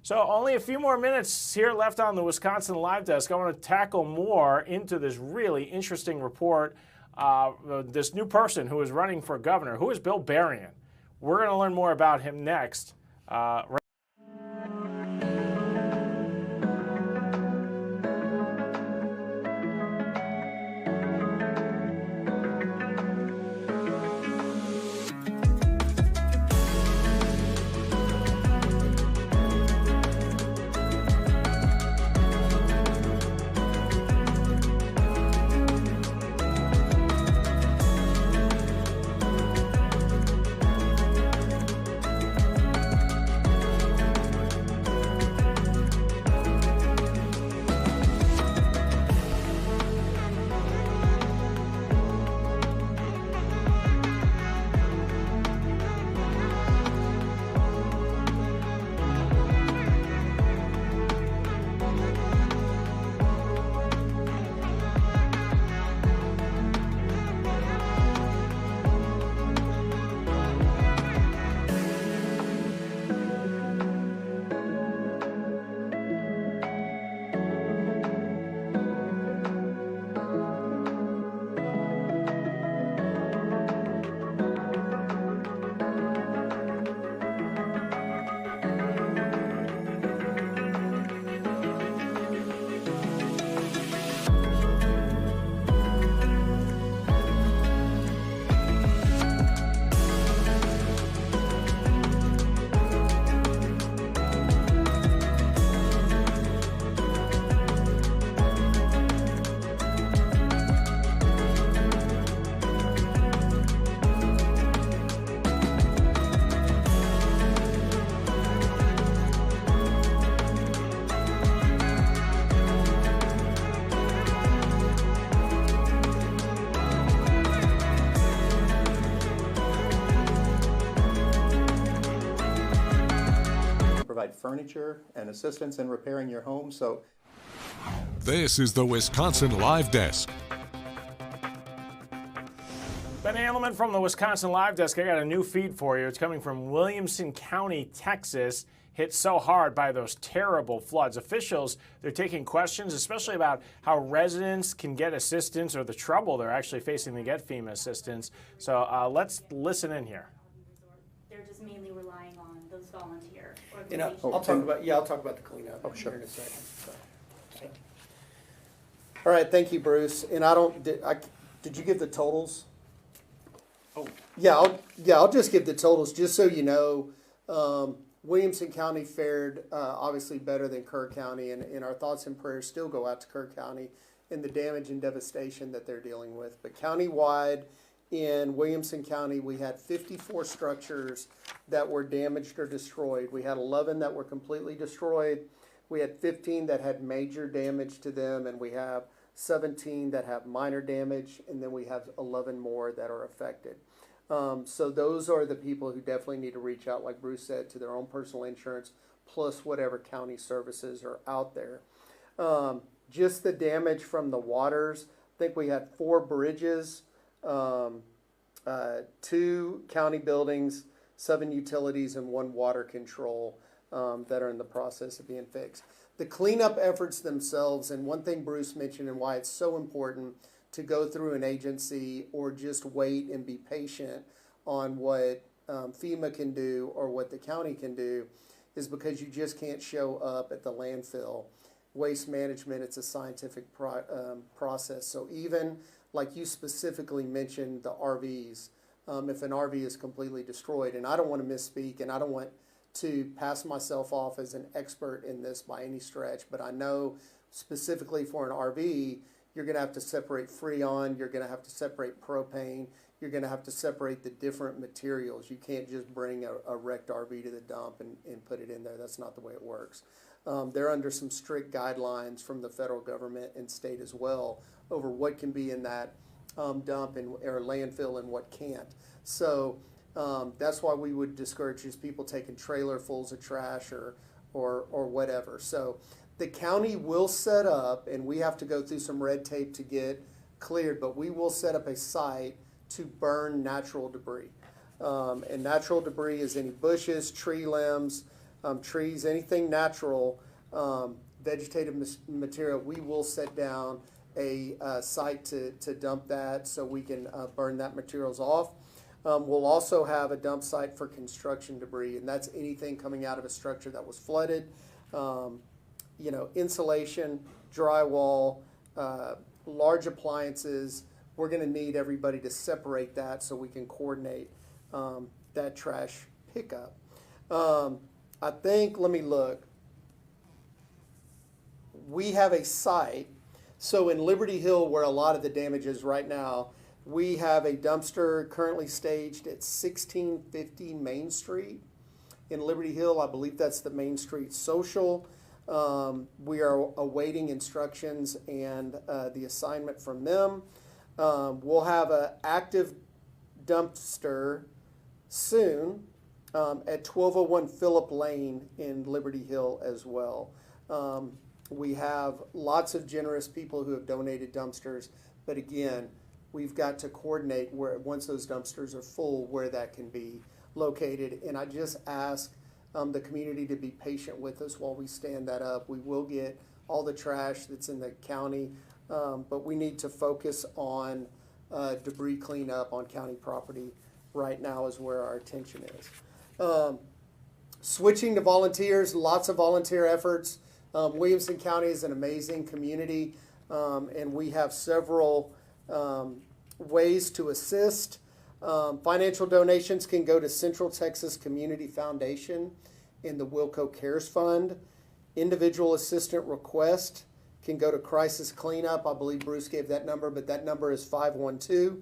So only a few more minutes here left on the Wisconsin Live Desk. I want to tackle more into this really interesting report. This new person who is running for governor, who is Bill Berrien. We're going to learn more about him next. Provide furniture and assistance in repairing your home. So This is the Wisconsin Live Desk. Ben Handelman from the Wisconsin Live Desk. I got a new feed for you. It's coming from Williamson County, Texas. Hit so hard by those terrible floods. Officials, they're taking questions, especially about how residents can get assistance or the trouble they're actually facing to get FEMA assistance. So let's listen in here. They're just mainly relying on those volunteer You know, organizations. I'll talk about the cleanup Oh, sure. here in a second. So. all right, thank you, Bruce. And did you give the totals? Oh. Yeah, I'll just give the totals just so you know. Williamson County fared obviously better than Kerr County, and our thoughts and prayers still go out to Kerr County and the damage and devastation that they're dealing with. But countywide, in Williamson County, we had 54 structures that were damaged or destroyed. We had 11 that were completely destroyed. We had 15 that had major damage to them, and we have 17 that have minor damage, and then we have 11 more that are affected. So those are the people who definitely need to reach out, like Bruce said, to their own personal insurance, plus whatever county services are out there. Just the damage from the waters, I think we had 4 bridges, 2 county buildings, 7 utilities, and 1 water control that are in the process of being fixed. The cleanup efforts themselves, and one thing Bruce mentioned and why it's so important to go through an agency or just wait and be patient on what FEMA can do or what the county can do is because you just can't show up at the landfill. Waste management, it's a scientific process. So even like you specifically mentioned the RVs, if an RV is completely destroyed, and I don't want to misspeak and I don't want to pass myself off as an expert in this by any stretch, but I know specifically for an RV, you're going to have to separate Freon, you're going to have to separate propane, you're going to have to separate the different materials. You can't just bring a wrecked RV to the dump and put it in there. That's not the way it works. They're under some strict guidelines from the federal government and state as well over what can be in that dump or landfill and what can't. So that's why we would discourage just people taking trailerfuls of trash or whatever. So the county will set up, and we have to go through some red tape to get cleared, but we will set up a site to burn natural debris. And natural debris is any bushes, tree limbs, trees, anything natural, vegetative material. We will set down a site to dump that so we can burn that materials off. We'll also have a dump site for construction debris, and that's anything coming out of a structure that was flooded. Insulation, drywall, large appliances. We're going to need everybody to separate that so we can coordinate that trash pickup. I think, let me look. We have a site. So in Liberty Hill, where a lot of the damage is right now, we have a dumpster currently staged at 1650 Main Street. In Liberty Hill, I believe that's the Main Street Social. We are awaiting instructions and the assignment from them. We'll have an active dumpster soon at 1201 Phillip Lane in Liberty Hill as well. We have lots of generous people who have donated dumpsters, but again, we've got to coordinate where, once those dumpsters are full, where that can be located. And I just ask the community to be patient with us while we stand that up. We will get all the trash that's in the county, but we need to focus on debris cleanup on county property right now is where our attention is. Switching to volunteers, lots of volunteer efforts. Williamson County is an amazing community, and we have several ways to assist. Financial donations can go to Central Texas Community Foundation in the Wilco Cares Fund. Individual assistant request can go to Crisis Cleanup. I believe Bruce gave that number, but that number is 512-201-4814.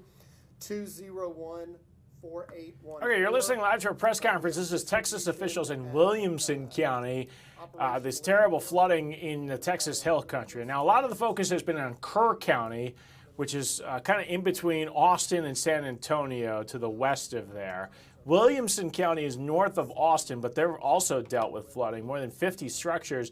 Okay, you're listening live to a press conference. This is Texas officials in Williamson County. This terrible flooding in the Texas Hill Country. Now, a lot of the focus has been on Kerr County, which is kind of in between Austin and San Antonio to the west of there. Williamson County is north of Austin, but they've also dealt with flooding. More than 50 structures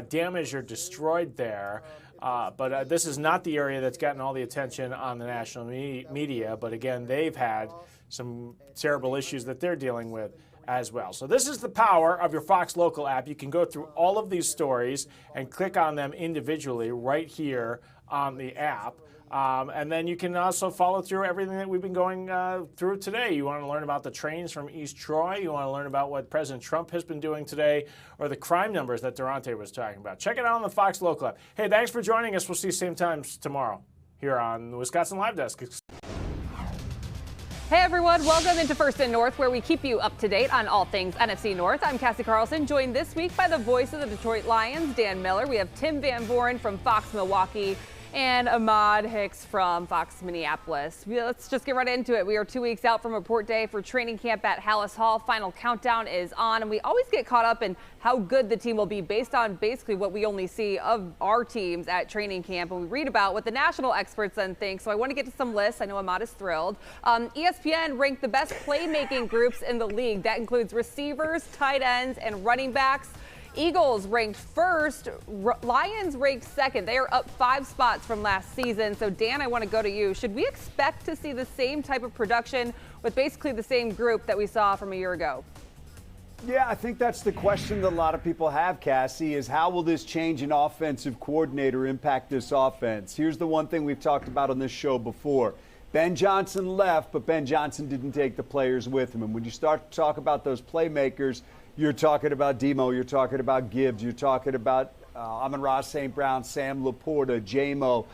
damaged or destroyed there. But this is not the area that's gotten all the attention on the national media. But again, they've had some terrible issues that they're dealing with as well. So this is the power of your Fox Local app. You can go through all of these stories and click on them individually right here on the app. And then you can also follow through everything that we've been going through today. You want to learn about the trains from East Troy. You want to learn about what President Trump has been doing today, or the crime numbers that Durante was talking about. Check it out on the Fox Local app. Hey, thanks for joining us. We'll see you same times tomorrow here on the Wisconsin Live Desk. Hey everyone, welcome into First and North, where we keep you up to date on all things NFC North. I'm Cassie Carlson, joined this week by the voice of the Detroit Lions, Dan Miller. We have Tim Van Voren from Fox Milwaukee and Ahmad Hicks from Fox Minneapolis. Let's just get right into it. We are 2 weeks out from report day for training camp at Hallis Hall. Final countdown is on, and we always get caught up in how good the team will be based on basically what we only see of our teams at training camp, and we read about what the national experts then think. So I want to get to some lists. I know Ahmad is thrilled. ESPN ranked the best playmaking groups in the league. That includes receivers, tight ends, and running backs. Eagles ranked first, Lions ranked second. They are up 5 spots from last season. So Dan, I want to go to you. Should we expect to see the same type of production with basically the same group that we saw from a year ago? Yeah, I think that's the question that a lot of people have, Cassie, is how will this change in offensive coordinator impact this offense? Here's the one thing we've talked about on this show before. Ben Johnson left, but Ben Johnson didn't take the players with him. And when you start to talk about those playmakers, you're talking about Demo, you're talking about Gibbs, you're talking about Amon-Ra St. Brown, Sam Laporta, J-Mo,